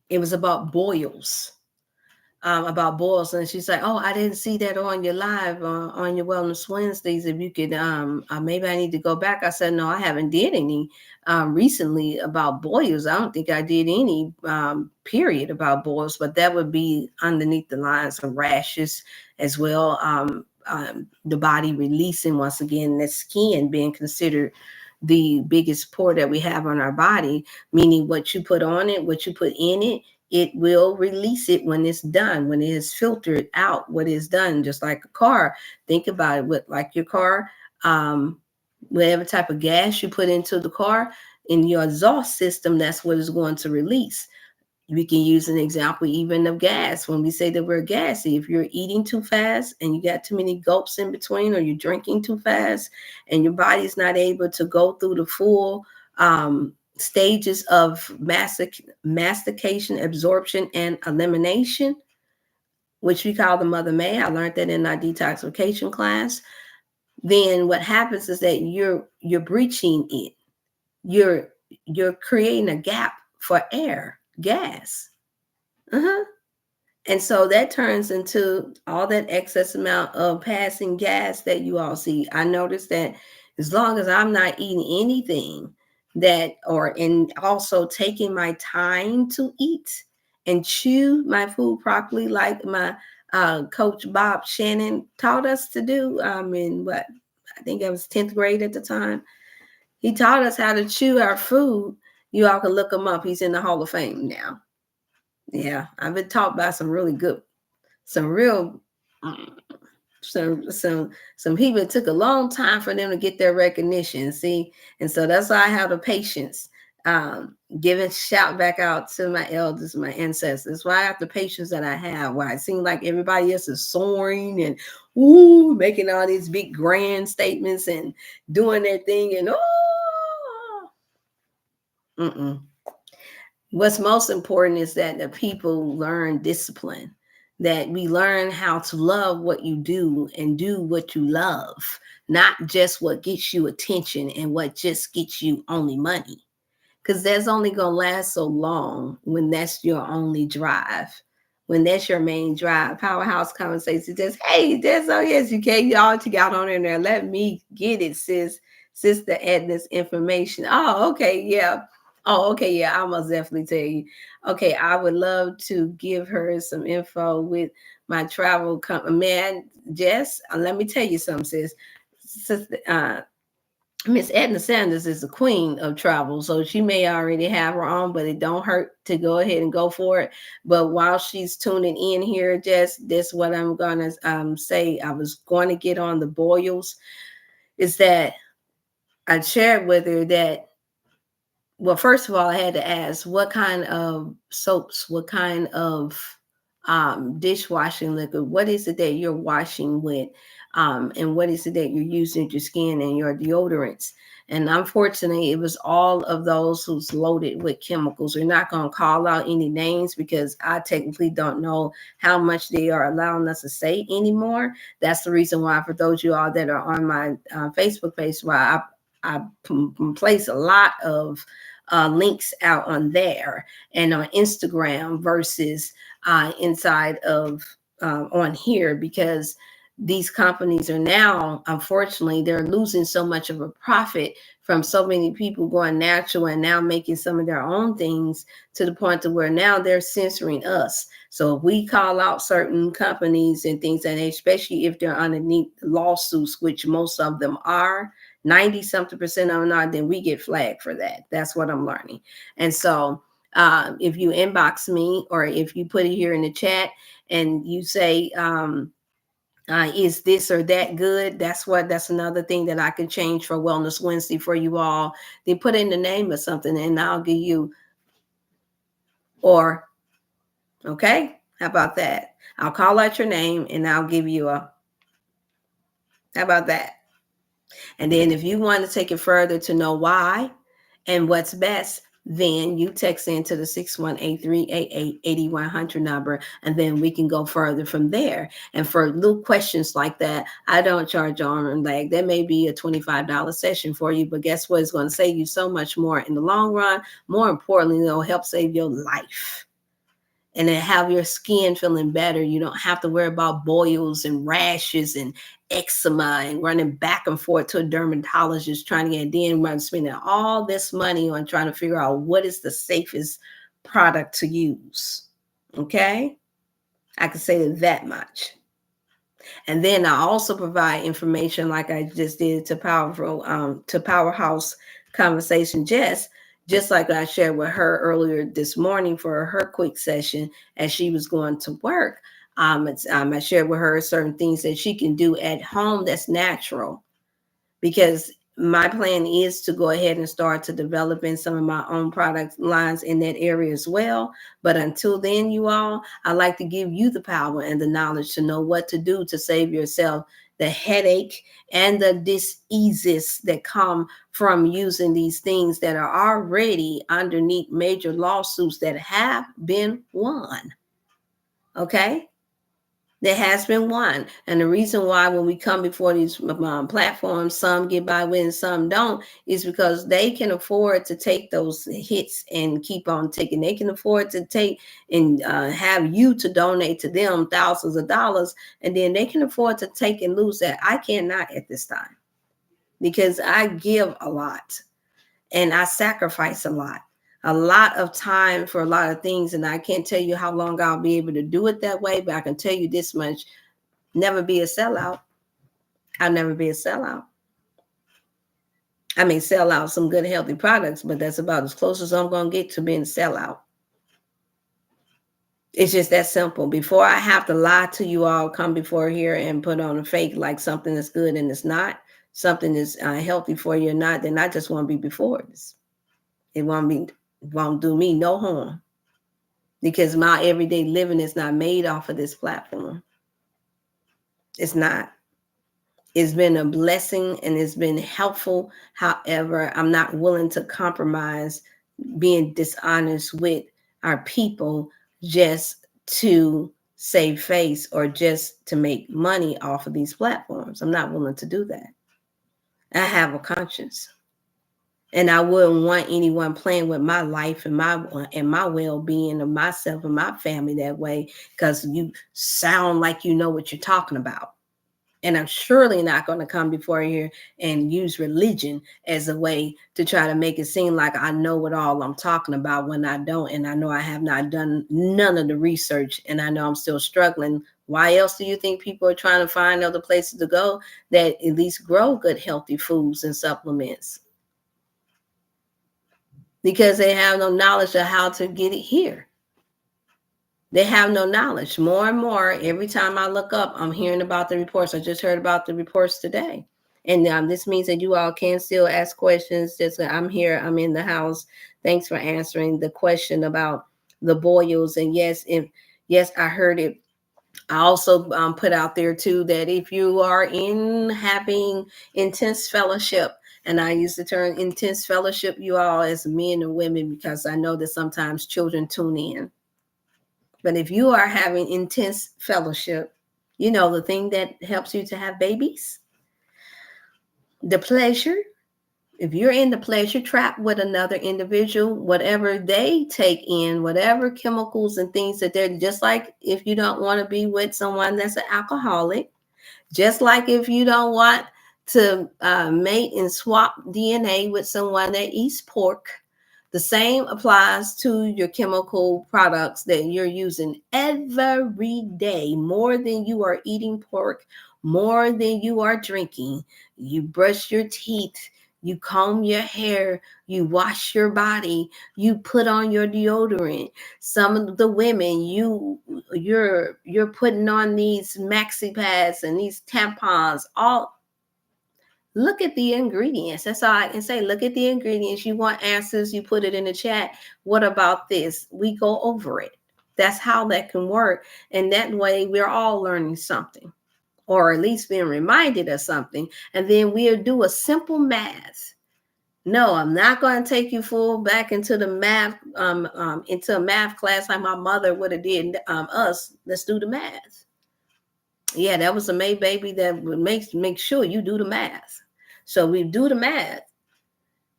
it was about boils, and she's like, "Oh, I didn't see that on your live on your Wellness Wednesdays. If you could, maybe I need to go back." I said, "No, I haven't did any recently about boils. I don't think I did any period about boils, but that would be underneath the lines of rashes as well. The body releasing once again, the skin being considered." The biggest pore that we have on our body, meaning what you put on it, what you put in it, it will release it when it's done, when it is filtered out, what is done, just like a car. Think about it with like your car, whatever type of gas you put into the car, in your exhaust system, that's what is going to release. We can use an example even of gas. When we say that we're gassy, if you're eating too fast and you got too many gulps in between, or you're drinking too fast and your body's not able to go through the full stages of mastication, absorption, and elimination, which we call the Mother May. I learned that in our detoxification class. Then what happens is that you're breaching it. You're creating a gap for air, gas. Uh-huh. And so that turns into all that excess amount of passing gas that you all see. I noticed that as long as I'm not eating anything that, or and also taking my time to eat and chew my food properly, like my coach Bob Shannon taught us to do. In what, I think I was 10th grade at the time. He taught us how to chew our food. You all can look him up. He's in the Hall of Fame now. Yeah, I've been taught by some really good, some real, some people. It took a long time for them to get their recognition. See, and so that's why I have the patience. Giving shout back out to my elders, my ancestors. Why I have the patience that I have. Why it seems like everybody else is soaring and making all these big grand statements and doing their thing and Mm-mm. What's most important is that the people learn discipline. that we learn how to love what you do and do what you love, not just what gets you attention and what just gets you only money. Because that's only going to last so long when that's your only drive. When that's your main drive. Powerhouse Conversation just, hey, that's oh yes, you can y'all to got on in there. Let me get it, sis. Sister Edna's information. Oh, okay, yeah. Oh, okay, yeah. I must definitely tell you. Okay, I would love to give her some info with my travel company. Man, Jess, let me tell you something, sis. Sister, Miss Edna Sanders is the queen of travel, so she may already have her own, but it don't hurt to go ahead and go for it. But while she's tuning in here, just this what I'm gonna say. I was going to get on the boils. Is that I shared with her that, well, first of all, I had to ask what kind of soaps, what kind of dishwashing liquid, what is it that you're washing with, and what is it that you're using your skin and your deodorants. And unfortunately, it was all of those who's loaded with chemicals. We're not going to call out any names because I technically don't know how much they are allowing us to say anymore. That's the reason why, for those of you all that are on my Facebook page, why I place a lot of links out on there and on Instagram versus inside of on here, because these companies are now, unfortunately, they're losing so much of a profit from so many people going natural and now making some of their own things, to the point to where now they're censoring us. So if we call out certain companies and things, and especially if they're underneath lawsuits, which most of them are, 90 something percent of them are, then we get flagged for that. That's what I'm learning. And so if you inbox me or if you put it here in the chat and you say, is this or that good? That's another thing that I can change for Wellness Wednesday for you all. They put in the name of something and I'll give you, or, okay, how about that? I'll call out your name and I'll give you a, how about that? And then if you want to take it further to know why and what's best, then you text into the 618-388-8100 number, and then we can go further from there. And for little questions like that, I don't charge arm and leg. That may be a $25 session for you, but guess what? It's going to save you so much more in the long run. More importantly, it'll help save your life. And then have your skin feeling better. You don't have to worry about boils and rashes and eczema and running back and forth to a dermatologist trying to get, then run spending all this money on trying to figure out what is the safest product to use. Okay? I can say that much. And then I also provide information like I just did to Powerhouse Conversation just like I shared with her earlier this morning for her quick session as she was going to work. I shared with her certain things that she can do at home that's natural, because my plan is to go ahead and start to developing some of my own product lines in that area as well. But until then, you all, I like to give you the power and the knowledge to know what to do to save yourself the headache and the diseases that come from using these things that are already underneath major lawsuits that have been won. Okay? There has been one. And the reason why when we come before these platforms, some get by with and some don't, is because they can afford to take those hits and keep on taking. They can afford to take and have you to donate to them thousands of dollars, and then they can afford to take and lose that. I cannot at this time, because I give a lot and I sacrifice a lot of time for a lot of things. And I can't tell you how long I'll be able to do it that way, but I can tell you this much: never be a sellout. I'll never be a sellout. I may sell out some good, healthy products, but that's about as close as I'm going to get to being a sellout. It's just that simple. Before I have to lie to you all, come before here and put on a fake like something that's good and it's not, something that's healthy for you or not, then I just want to be before this. It won't do me no harm, because my everyday living is not made off of this platform. It's not. It's been a blessing and it's been helpful. However, I'm not willing to compromise being dishonest with our people just to save face or just to make money off of these platforms. I'm not willing to do that. I have a conscience. And I wouldn't want anyone playing with my life and my well-being of myself and my family that way, because you sound like you know what you're talking about. And I'm surely not going to come before here and use religion as a way to try to make it seem like I know what all I'm talking about when I don't. And I know I have not done none of the research, and I know I'm still struggling. Why else do you think people are trying to find other places to go that at least grow good, healthy foods and supplements? Because they have no knowledge of how to get it here. They have no knowledge. More and more, every time I look up, I'm hearing about the reports. I just heard about the reports today. And this means that you all can still ask questions. Just I'm here. I'm in the house. Thanks for answering the question about the boils. And yes, I heard it. I also put out there too that if you are in having intense fellowship, and I use the term intense fellowship, you all as men and women, because I know that sometimes children tune in. But if you are having intense fellowship, you know, the thing that helps you to have babies, the pleasure. If you're in the pleasure trap with another individual, whatever they take in, whatever chemicals and things that they're, just like if you don't want to be with someone that's an alcoholic, just like if you don't want to mate and swap DNA with someone that eats pork, the same applies to your chemical products that you're using every day, more than you are eating pork, more than you are drinking. You brush your teeth, you comb your hair, you wash your body, you put on your deodorant. Some of the women, you're putting on these maxi pads and these tampons. All look at the ingredients. That's all I can say. Look at the ingredients. You want answers, you put it in the chat. What about this? We go over it. That's how that can work. And that way we're all learning something, or at least being reminded of something. And then we'll do a simple math. No, I'm not going to take you full back into the math, into a math class like my mother would have did us. Let's do the math. Yeah, that was a May baby that would make sure you do the math. So we do the math,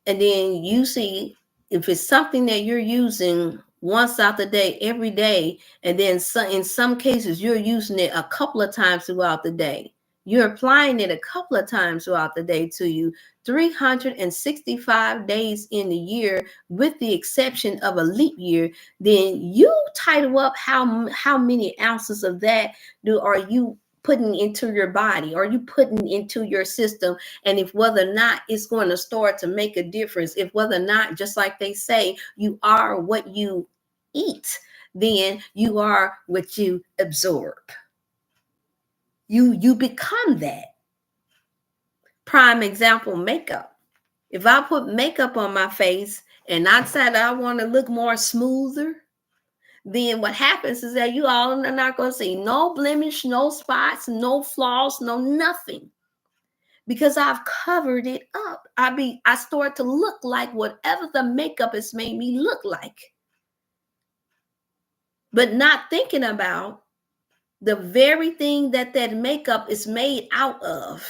and then you see if it's something that you're using once out the day, every day, and then in some cases you're using it a couple of times throughout the day. You're applying it a couple of times throughout the day to you, 365 days in the year, with the exception of a leap year. Then you title up how many ounces of that are you putting into your body, are you putting into your system, and if whether or not it's going to start to make a difference, if whether or not, just like they say, you are what you eat, then you are what you absorb. You become that. Prime example, makeup. If I put makeup on my face and I said I want to look more smoother, then what happens is that you all are not going to see no blemish, no spots, no flaws, no nothing. Because I've covered it up. I start to look like whatever the makeup has made me look like. But not thinking about the very thing that makeup is made out of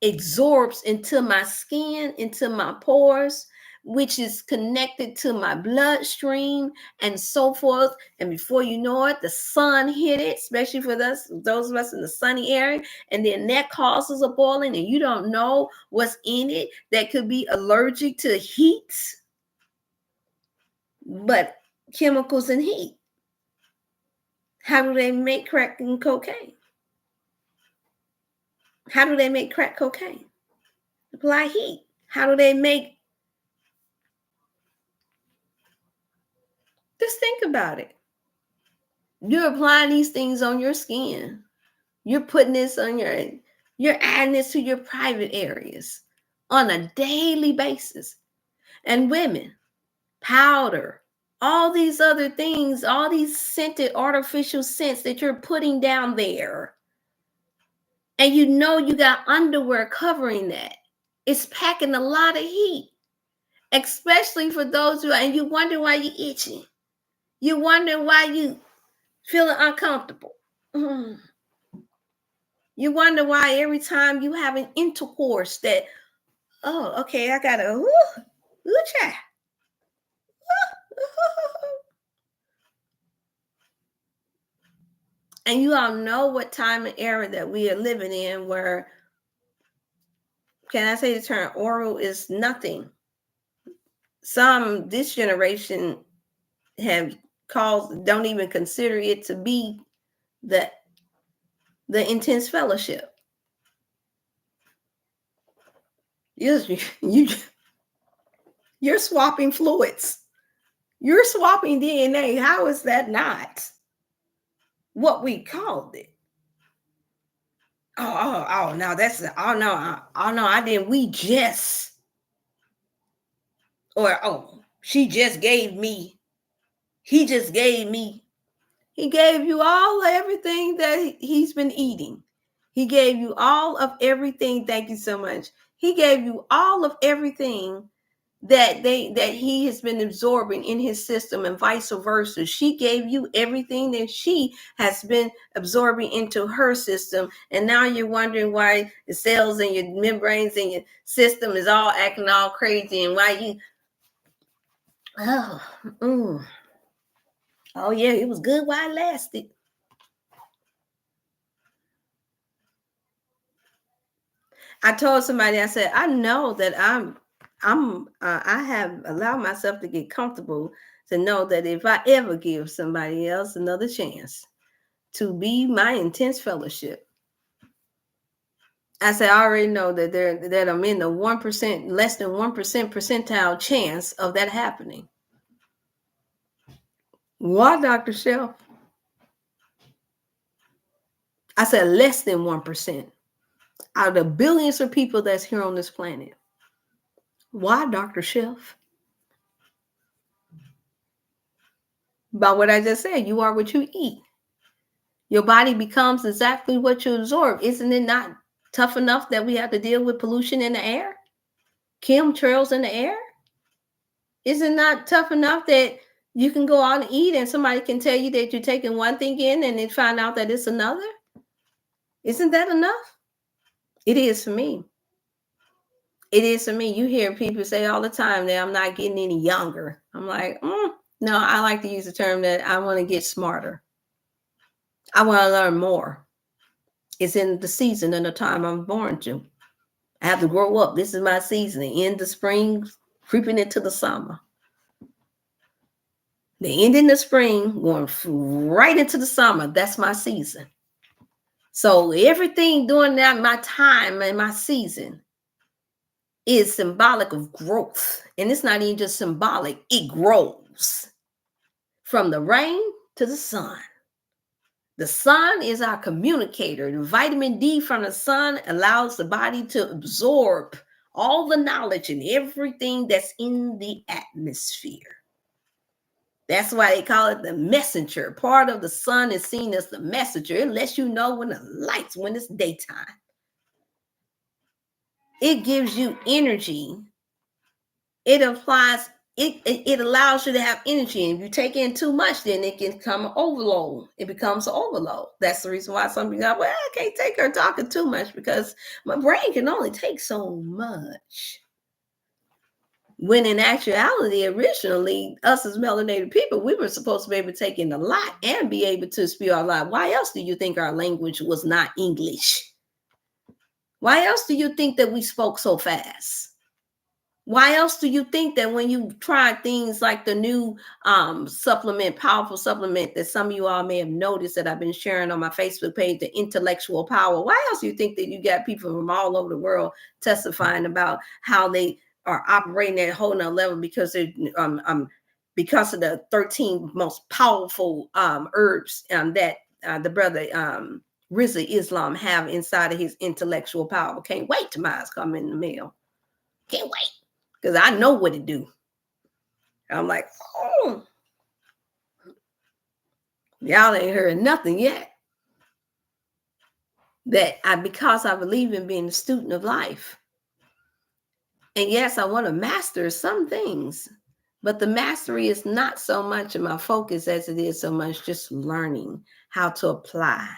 absorbs into my skin, into my pores, which is connected to my bloodstream and so forth. And before you know it, the sun hit it, especially for those of us in the sunny area, and then that causes a boiling, and you don't know what's in it that could be allergic to heat, but chemicals and heat. How do they make crack and cocaine? How do they make crack cocaine? Apply heat. How do they make? Just think about it. You're applying these things on your skin. You're putting this on you're adding this to your private areas on a daily basis. And women, powder, all these other things, all these scented artificial scents that you're putting down there. And you know you got underwear covering that. It's packing a lot of heat, especially for those and you wonder why you're itching. You wonder why feeling uncomfortable. Mm. You wonder why every time you have an intercourse that, oh, okay, I gotta, chat. And you all know what time and era that we are living in where, can I say the term oral is nothing. Some, this generation have don't even consider it to be the intense fellowship. You you're swapping fluids. You're swapping DNA. How is that not what we called it? Oh, no, that's, oh no, I didn't. We just, or, oh, she just gave me, he just gave me. He gave you all everything that he's been eating. He gave you all of everything. Thank you so much. He gave you all of everything that he has been absorbing in his system, and vice versa. She gave you everything that she has been absorbing into her system, and now you're wondering why the cells and your membranes and your system is all acting all crazy, and why you, oh, oh yeah, it was good while it lasted. I told somebody, I said, I know that I have allowed myself to get comfortable to know that if I ever give somebody else another chance to be my intense fellowship, I said, I already know that I'm in the 1%, less than 1% percentile chance of that happening. Why, Dr. Chef? I said less than 1% out of the billions of people that's here on this planet. Why, Dr. Chef? About what I just said, you are what you eat. Your body becomes exactly what you absorb. Isn't it not tough enough that we have to deal with pollution in the air? Chemtrails in the air? Is it not tough enough that you can go out and eat and somebody can tell you that you're taking one thing in and then find out that it's another? Isn't that enough? It is for me. It is for me. You hear people say all the time that I'm not getting any younger. I'm like, no, I like to use the term that I want to get smarter. I want to learn more. It's in the season and the time I'm born to. I have to grow up. This is my season. The end of spring, creeping into the summer. The end in the spring, going right into the summer. That's my season. So everything during that, my time and my season, is symbolic of growth. And it's not even just symbolic, it grows. From the rain to the sun. The sun is our communicator. The vitamin D from the sun allows the body to absorb all the knowledge and everything that's in the atmosphere. That's why they call it the messenger. Part of the sun is seen as the messenger. It lets you know when the lights, when it's daytime. It gives you energy. It applies, it allows you to have energy. And if you take in too much, then it can become overload. It becomes overload. That's the reason why some people go, well, I can't take her talking too much because my brain can only take so much. When in actuality, originally, us as melanated people, we were supposed to be able to take in a lot and be able to speak a lot. Why else do you think our language was not English? Why else do you think that we spoke so fast? Why else do you think that when you tried things like the new supplement, powerful supplement that some of you all may have noticed that I've been sharing on my Facebook page, the intellectual power, why else do you think that you got people from all over the world testifying about how they are operating at a whole nother level because they're because of the 13 most powerful herbs that the brother Rizza Islam have inside of his intellectual power? Can't wait till mine's come in the mail. Can't wait. Because I know what to do. I'm like, oh, y'all ain't heard nothing yet. Because I believe in being a student of life. And yes, I want to master some things, But the mastery is not so much in my focus as it is so much just learning how to apply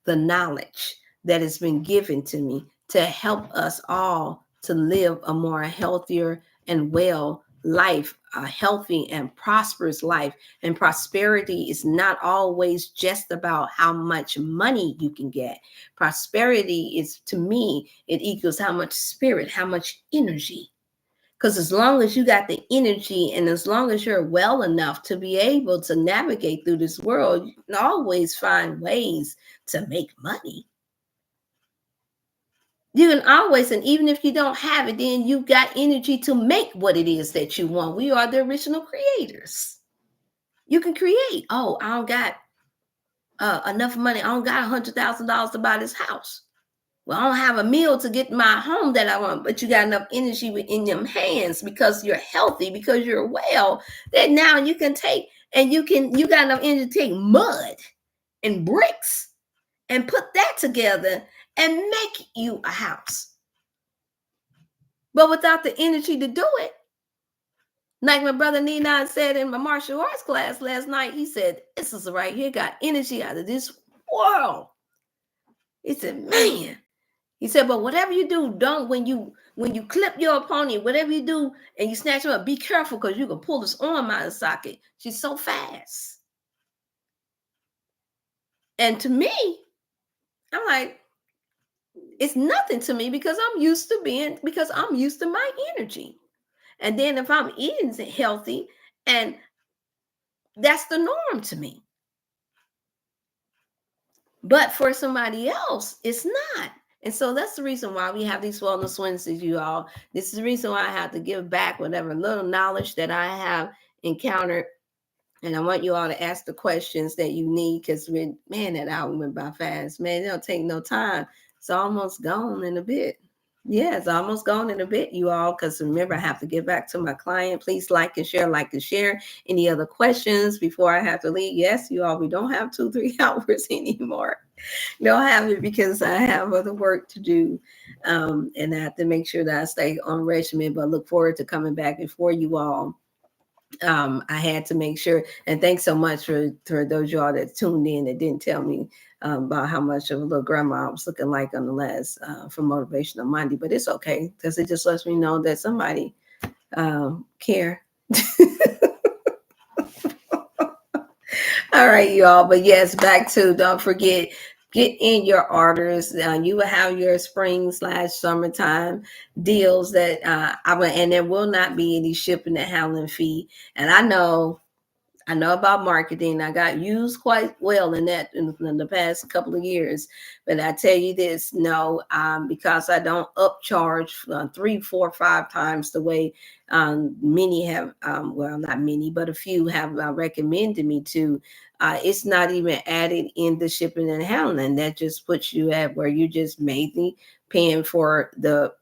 the knowledge that has been given to me to help us all to live a more healthier and well life, a healthy and prosperous life. And prosperity is not always just about how much money you can get. Prosperity is, to me, it equals how much spirit, how much energy. Because as long as you got the energy and as long as you're well enough to be able to navigate through this world, you can always find ways to make money. You can always, and even if you don't have it, then you got energy to make what it is that you want. We are the original creators. You can create. Oh, I don't got enough money. I don't got $100,000 to buy this house. Well, I don't have a meal to get my home that I want, but you got enough energy in your hands because you're healthy, because you're well, that now you can take and you got enough energy to take mud and bricks and put that together and make you a house. But without the energy to do it, like my brother Nina said in my martial arts class last night, he said, this is right here, got energy out of this world. He said, man. He said, but whatever you do, don't when you clip your opponent, whatever you do, and you snatch her up, be careful because you can pull this arm out of the socket. She's so fast. And to me, I'm like, it's nothing to me because I'm used to my energy. And then if I'm eating healthy, and that's the norm to me. But for somebody else, it's not. And so that's the reason why we have these wellness Wednesdays, you all. This is the reason why I have to give back whatever little knowledge that I have encountered. And I want you all to ask the questions that you need because, man, that hour went by fast. Man, it don't take no time. It's almost gone in a bit. Yeah, it's almost gone in a bit, you all, because remember, I have to get back to my client. Please like and share. Any other questions before I have to leave? Yes, you all, we don't have 2-3 hours anymore. Don't have it because I have other work to do. And I have to make sure that I stay on regimen, but look forward to coming back before you all. I had to make sure, and thanks so much for those of y'all that tuned in that didn't tell me about how much of a little grandma I was looking like on the last for Motivational Monday, but it's okay because it just lets me know that somebody care. All right, y'all. But yes, back to, don't forget, get in your orders. You will have your spring/summertime deals that and there will not be any shipping and handling fee. And I know about marketing. I got used quite well in that in the past couple of years. But I tell you this, no, because I don't upcharge 3, 4, 5 times the way many have, well, not many, but a few have recommended me to. It's not even added in the shipping and handling. That just puts you at where you just mainly paying for the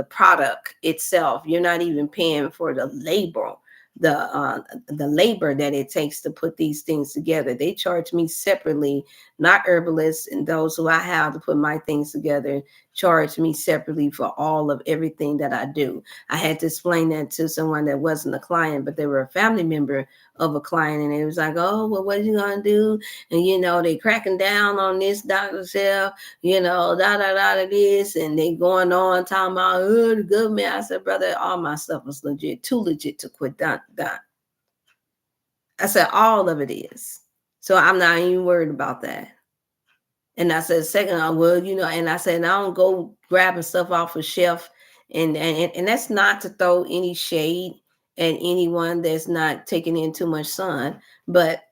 product itself. You're not even paying for the labor, the labor that it takes to put these things together. They charge me separately, not herbalists and those who I have to put my things together charge me separately for all of everything that I do. I had to explain that to someone that wasn't a client, but they were a family member of a client, and it was like, oh, well, what are you gonna do? And they cracking down on this Dr.Chef, da this, and they going on talking about the government. I said, brother, all my stuff was legit, too legit to quit. Done. I said, all of it is. So I'm not even worried about that. And I said, second, and I said, I don't go grabbing stuff off a shelf, and that's not to throw any shade at anyone that's not taking in too much sun, but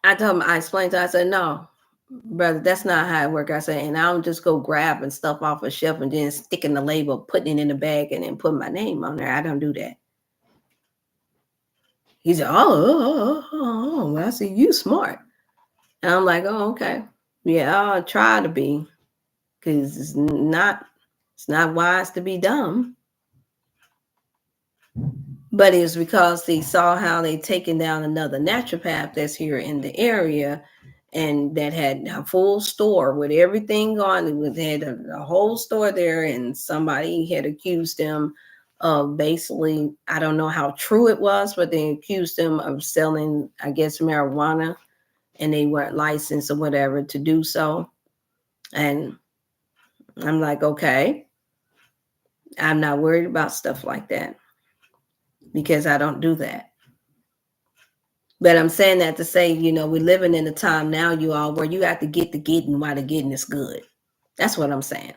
I explained to her, I said, no, brother, that's not how it works. I said, and I don't just go grabbing stuff off a shelf and then sticking the label, putting it in the bag, and then putting my name on there. I don't do that. He said, well, I see you smart. And I'm like, oh, okay. Yeah, I'll try to be, because it's not wise to be dumb. But it's because they saw how they taken down another naturopath that's here in the area, and that had a full store with everything on. They had a whole store there, and somebody had accused them of basically, I don't know how true it was, but they accused them of selling, I guess, marijuana, and they weren't licensed or whatever to do so. And I'm like, okay, I'm not worried about stuff like that because I don't do that. But I'm saying that to say, we're living in a time now, you all, where you have to get the getting while the getting is good. That's what I'm saying.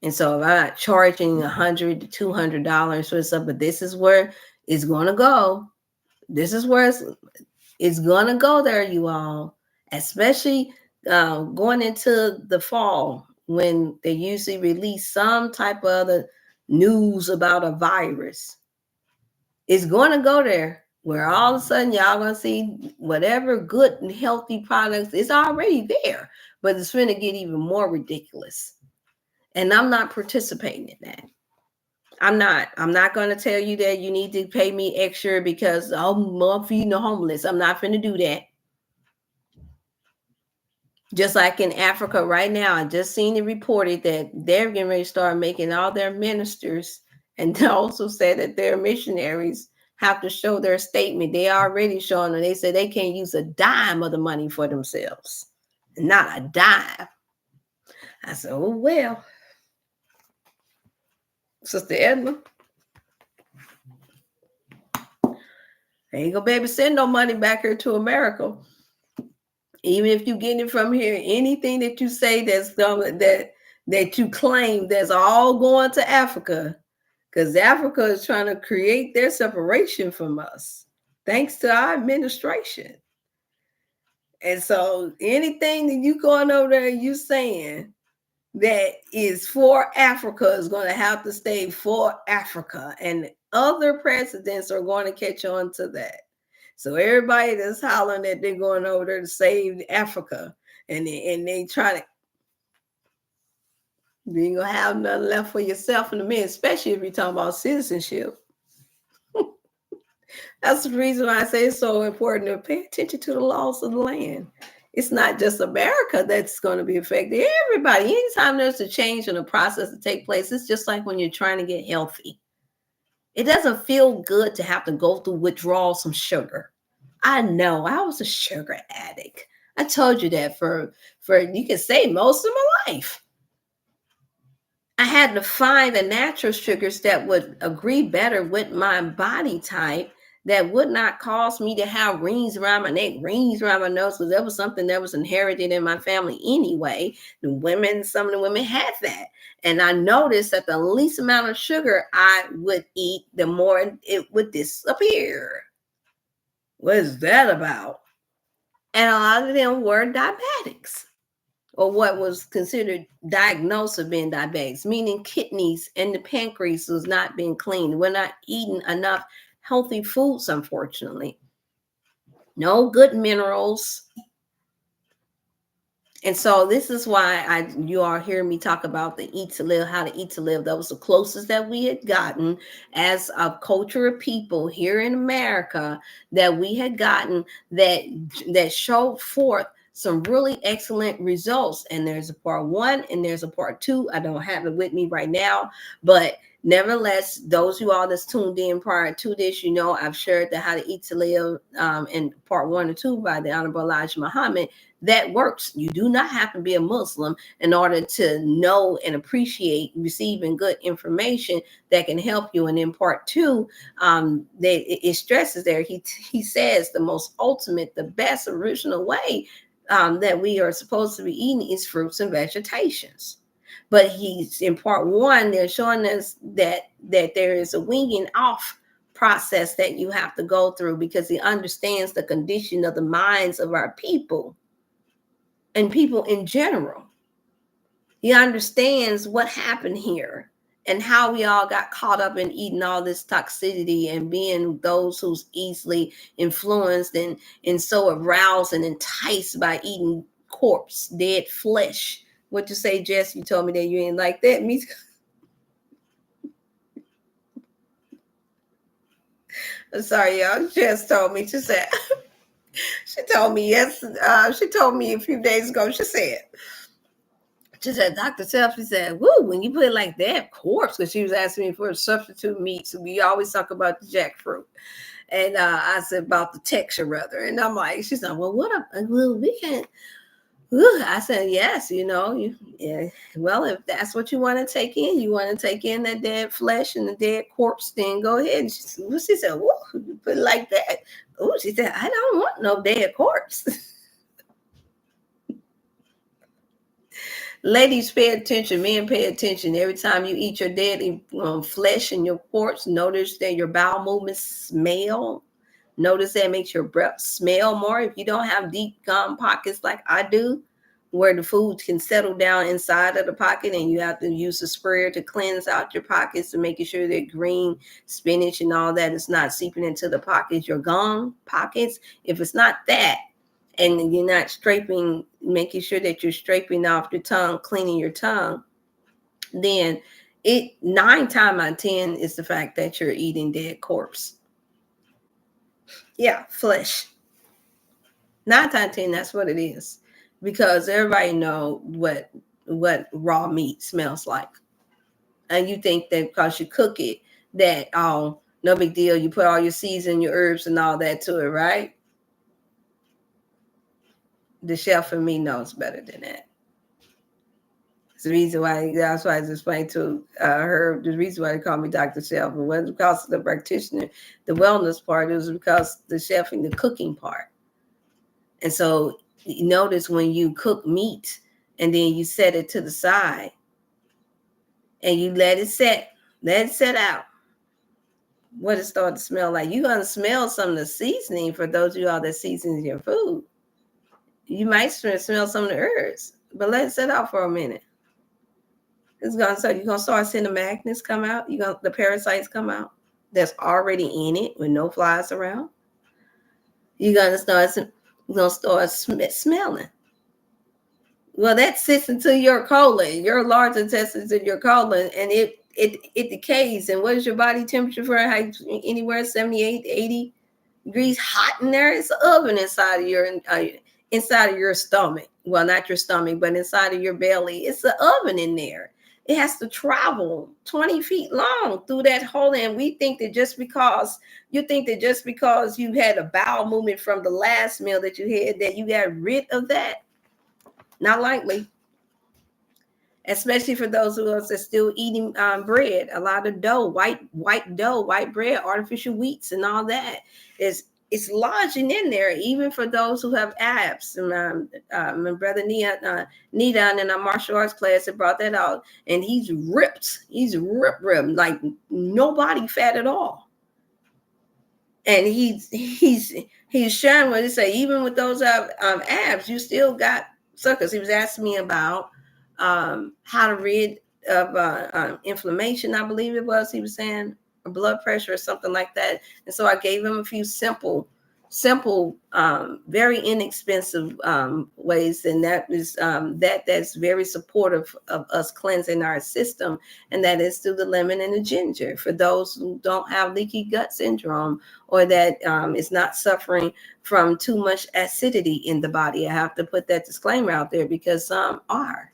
And so if I'm not charging $100 to $200 for stuff, but this is where it's going to go. This is where it's going to go there, you all, especially going into the fall when they usually release some type of other news about a virus. It's going to go there where all of a sudden y'all going to see whatever good and healthy products is already there, but it's going to get even more ridiculous. And I'm not participating in that. I'm not going to tell you that you need to pay me extra because I'm feeding the homeless. I'm not going to do that. Just like in Africa right now, I just seen it reported that they're getting ready to start making all their ministers, and they also said that their missionaries have to show their statement. They already showing, and they said they can't use a dime of the money for themselves. Not a dime. I said, oh, well, Sister Edna, they ain't gonna be able to send no money back here to America. Even if you get it from here, anything that you say that's that you claim that's all going to Africa, because Africa is trying to create their separation from us, thanks to our administration. And so anything that you going over there, you saying that is for Africa is going to have to stay for Africa, and other presidents are going to catch on to that. So everybody that's hollering that they're going over there to save Africa, and they try to, you ain't gonna have nothing left for yourself in a minute, especially if you're talking about citizenship. That's the reason why I say it's so important to pay attention to the laws of the land. It's not just America that's going to be affected. Everybody. Anytime there's a change in a process to take place, it's just like when you're trying to get healthy. It doesn't feel good to have to go through withdrawals from sugar. I know. I was a sugar addict. I told you that for you can say most of my life. I had to find the natural sugars that would agree better with my body type, that would not cause me to have rings around my neck, rings around my nose, because that was something that was inherited in my family anyway. Some of the women had that. And I noticed that the least amount of sugar I would eat, the more it would disappear. What is that about? And a lot of them were diabetics, or what was considered diagnosed of being diabetics, meaning kidneys and the pancreas was not being cleaned. We're not eating enough healthy foods, unfortunately. No good minerals. And so this is why you are hearing me talk about the eat to live, how to eat to live. That was the closest that we had gotten as a culture of people here in America, that we had gotten that showed forth some really excellent results. And there's a part 1 and there's a part 2. I don't have it with me right now, but nevertheless, those of you all that's tuned in prior to this, I've shared the How to Eat to Live in part 1 and 2 by the Honorable Elijah Muhammad. That works. You do not have to be a Muslim in order to know and appreciate receiving good information that can help you. And in part 2, it stresses there. He says the most ultimate, the best original way that we are supposed to be eating is fruits and vegetations. But he's in part 1, they're showing us that there is a weaning off process that you have to go through, because he understands the condition of the minds of our people and people in general. He understands what happened here and how we all got caught up in eating all this toxicity and being those who's easily influenced and so aroused and enticed by eating corpse, dead flesh. What you say, Jess? You told me that you ain't like that. Me I'm sorry, y'all. Jess told me. She said, she told me, yes. She told me a few days ago, she said, She said, Dr. Chef, she said, woo, when you put it like that, of course, because she was asking me for a substitute meat. So we always talk about the jackfruit. And I said about the texture rather. And I'm like, she's like, well, what? Well, we can't. I said, yes, yeah. Well, if that's what you want to take in, you want to take in that dead flesh and the dead corpse, then go ahead. And she said, whoa, you put it like that. Oh, she said, I don't want no dead corpse. Ladies, pay attention. Men, pay attention. Every time you eat your dead flesh and your corpse, notice that your bowel movements smell. Notice that makes your breath smell more. If you don't have deep gum pockets like I do, where the food can settle down inside of the pocket and you have to use a sprayer to cleanse out your pockets and making sure that green spinach and all that is not seeping into the pockets, your gum pockets. If it's not that, and you're not scraping, making sure that you're scraping off your tongue, cleaning your tongue, then it 9 times out of 10 is the fact that you're eating dead corpse. Yeah, flesh. 9 times out of 10, that's what it is. Because everybody know what raw meat smells like. And you think that because you cook it, that, oh, no big deal. You put all your seasoning, your herbs and all that to it, right? The chef in me knows better than that. It's the reason why, that's why I explained to her, the reason why they call me Dr. Chef. It wasn't because of the practitioner, the wellness part. It was because the chef and the cooking part. And so you notice when you cook meat and then you set it to the side and you let it set out, what it start to smell like. You're going to smell some of the seasoning for those of y'all that seasons your food. You might smell some of the herbs, but let it set out for a minute. It's going to start, you're going to start seeing the magnets come out. The parasites come out that's already in it with no flies around. You're going to start smelling. Well, that sits into your colon, your large intestines in your colon, and it decays. And what is your body temperature for anywhere 78, 80 degrees hot in there? It's an oven inside of your stomach. Well, not your stomach, but inside of your belly. It's an oven in there. It has to travel 20 feet long through that hole. And we think that just because you had a bowel movement from the last meal that you had, that you got rid of that. Not likely. Especially for those of us that still eating bread, a lot of dough, white dough, white bread, artificial wheats, and all that it's lodging in there. Even for those who have abs, and my brother Nita in our martial arts class had brought that out, and he's ripped, like no body fat at all. And he's sharing what he say. Even with those abs, you still got suckers. He was asking me about how to rid of inflammation, I believe it was. He was saying blood pressure or something like that. And so I gave him a few simple, very inexpensive ways. And that is that's very supportive of us cleansing our system. And that is through the lemon and the ginger. For those who don't have leaky gut syndrome, or that is not suffering from too much acidity in the body. I have to put that disclaimer out there because some are.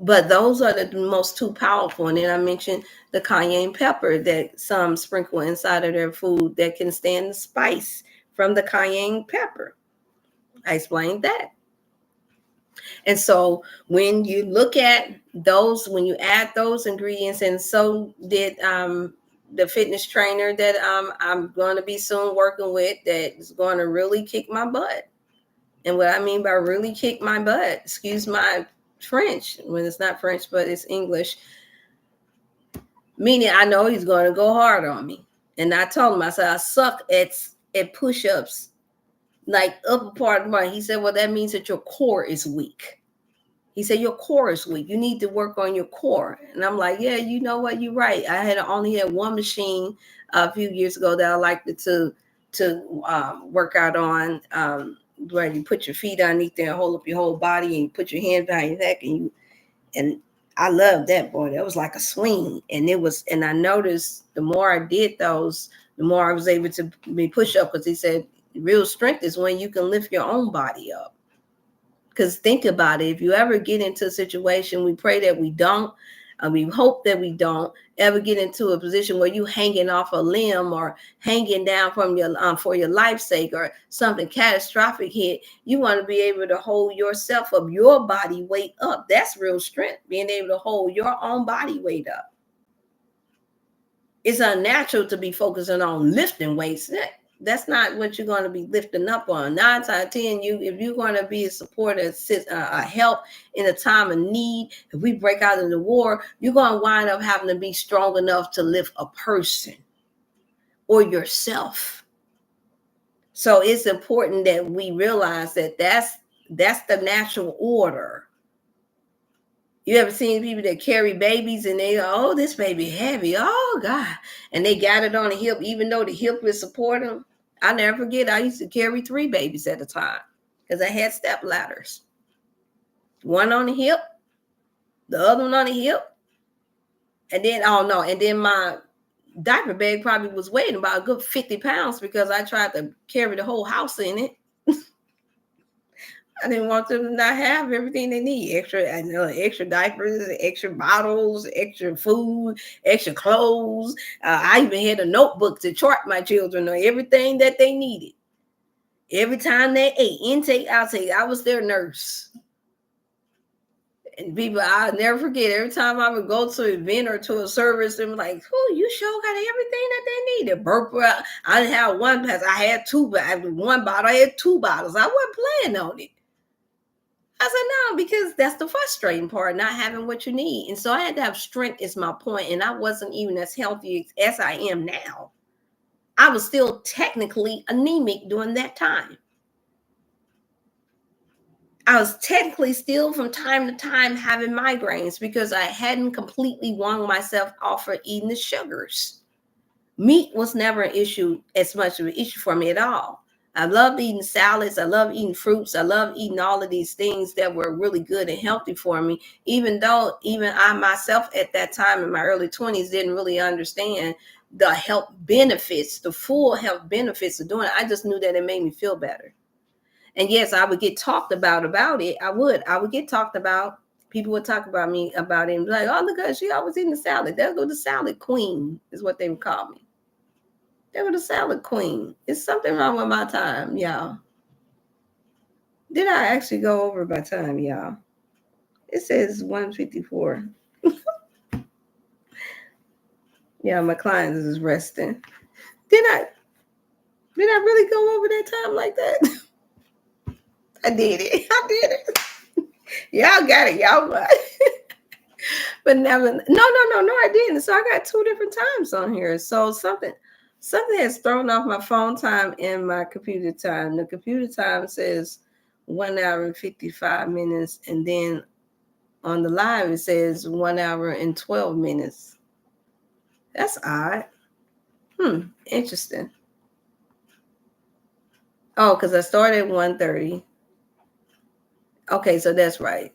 But those are the most two powerful. And then I mentioned the cayenne pepper that some sprinkle inside of their food that can stand the spice from the cayenne pepper. I explained that. And so when you look at those, when you add those ingredients, and so did the fitness trainer that I'm going to be soon working with, that is going to really kick my butt. And what I mean by really kick my butt, excuse my French, when it's not French, but it's English, meaning I know he's going to go hard on me. And I told him, I said, I suck at push-ups, like upper part of the body. He said, well, that means that your core is weak. He said, your core is weak. You need to work on your core. And I'm like, yeah, you know what? You're right. I only had one machine a few years ago that I liked to work out on, where you put your feet underneath there and hold up your whole body, and you put your hands behind your neck, and I loved that, boy. That was like a swing. And I noticed the more I did those, the more I was able to be push up, because he said real strength is when you can lift your own body up. Because think about it, if you ever get into a situation, we pray that we don't, we hope that we don't ever get into a position where you hanging off a limb or hanging down from your for your life's sake, or something catastrophic hit. You want to be able to hold yourself up, your body weight up. That's real strength, being able to hold your own body weight up. It's unnatural to be focusing on lifting weights. That's not what you're going to be lifting up on. 9 out of 10, if you're going to be a supporter, a help in a time of need, if we break out in the war, you're going to wind up having to be strong enough to lift a person or yourself. So it's important that we realize that that's the natural order. You ever seen people that carry babies and they go, oh, this baby heavy, oh God, and they got it on the hip, even though the hip is supporting them? I never forget, I used to carry 3 babies at a time because I had step ladders. One on the hip, the other one on the hip, and then, oh no, and then my diaper bag probably was weighing about a good 50 pounds because I tried to carry the whole house in it. I didn't want them to not have everything they need. Extra diapers, extra bottles, extra food, extra clothes. I even had a notebook to chart my children on everything that they needed. Every time they ate, intake, outtake, I was their nurse. And people, I'll never forget, every time I would go to an event or to a service, they were like, oh, you sure got everything that they needed. Burp, I didn't have one pass. I had 2, but one bottle, I had 2 bottles. I wasn't playing on it. I said, no, because that's the frustrating part, not having what you need. And so I had to have strength is my point. And I wasn't even as healthy as I am now. I was still technically anemic during that time. I was technically still from time to time having migraines because I hadn't completely wrung myself off for eating the sugars. Meat was never an issue, as much of an issue for me at all. I loved eating salads. I love eating fruits. I love eating all of these things that were really good and healthy for me, even though even I myself at that time in my early 20s didn't really understand the health benefits, the full health benefits of doing it. I just knew that it made me feel better. And yes, I would get talked about it. I would get talked about. People would talk about me about it and be like, oh, look at her, she always eating the salad. They'll go the salad queen, is what they would call me. They were the salad queen. It's something wrong with my time, y'all. Did I actually go over my time, y'all? It says 154. Yeah, my client is resting. Did I really go over that time like that? I did it. I did it. Y'all got it. Y'all got it. But never. No, I didn't. So I got 2 different times on here. So something has thrown off my phone time and my computer time. The computer time says 1 hour and 55 minutes, and then on the live it says 1 hour and 12 minutes. That's odd. Interesting. Oh, because I started at 1:30. Okay, so that's right.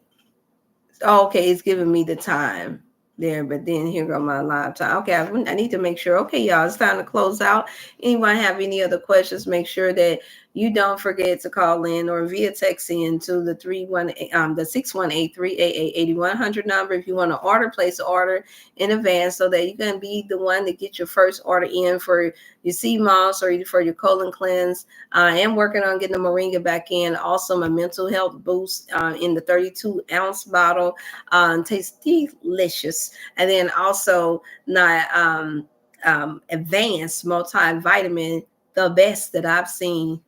Oh, okay, it's giving me the time there, but then here go my live time. Okay, I need to make sure. Okay, y'all, it's time to close out. Anyone have any other questions? Make sure that you don't forget to call in or via text in to the 618-388-8100 number if you want to place an order in advance so that you can be the one to get your first order in for your sea moss or for your colon cleanse. I am working on getting the moringa back in. Also, my mental health boost in the 32-ounce bottle. Tastes delicious. And then also my advanced multivitamin, the best that I've seen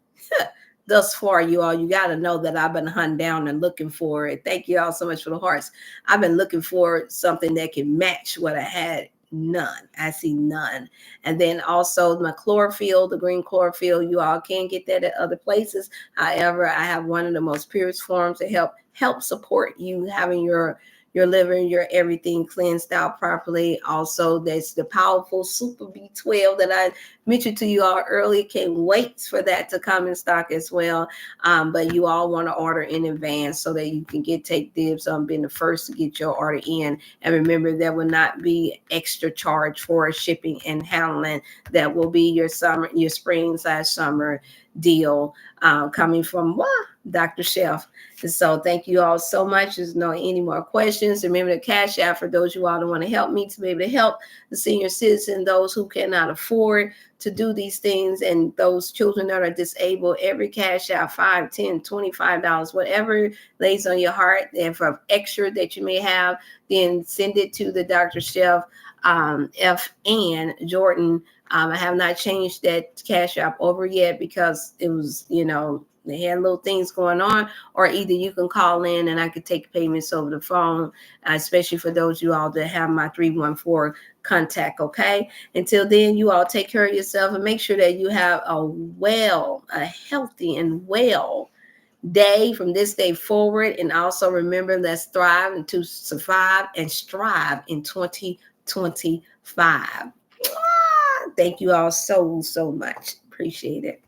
thus far. You all, you got to know that I've been hunting down and looking for it. Thank you all so much for the hearts. I've been looking for something that can match what I had. None. I see none. And then also my chlorophyll, the green chlorophyll, you all can get that at other places. However, I have one of the most purest forms to help support you having your liver and your everything cleansed out properly. Also, there's the powerful Super B12 that I mentioned to you all earlier. Can't wait for that to come in stock as well. But you all want to order in advance so that you can take dibs on being the first to get your order in. And remember, there will not be extra charge for shipping and handling. That will be your spring/summer deal coming from Dr. Chef. And so thank you all so much. There's no any more questions. Remember the Cash App for those you all that want to help me to be able to help the senior citizen, those who cannot afford to do these things, and those children that are disabled. Every Cash App, $5, $10, $25, whatever lays on your heart, and for extra that you may have, then send it to the Dr. Chef F and Jordan. I have not changed that Cash App over yet because it was, they had little things going on, or either you can call in and I could take payments over the phone, especially for those of you all that have my 314 contact. Okay. Until then, you all take care of yourself and make sure that you have a healthy and well day from this day forward. And also remember, let's thrive and to survive and strive in 2025. Thank you all so much. Appreciate it.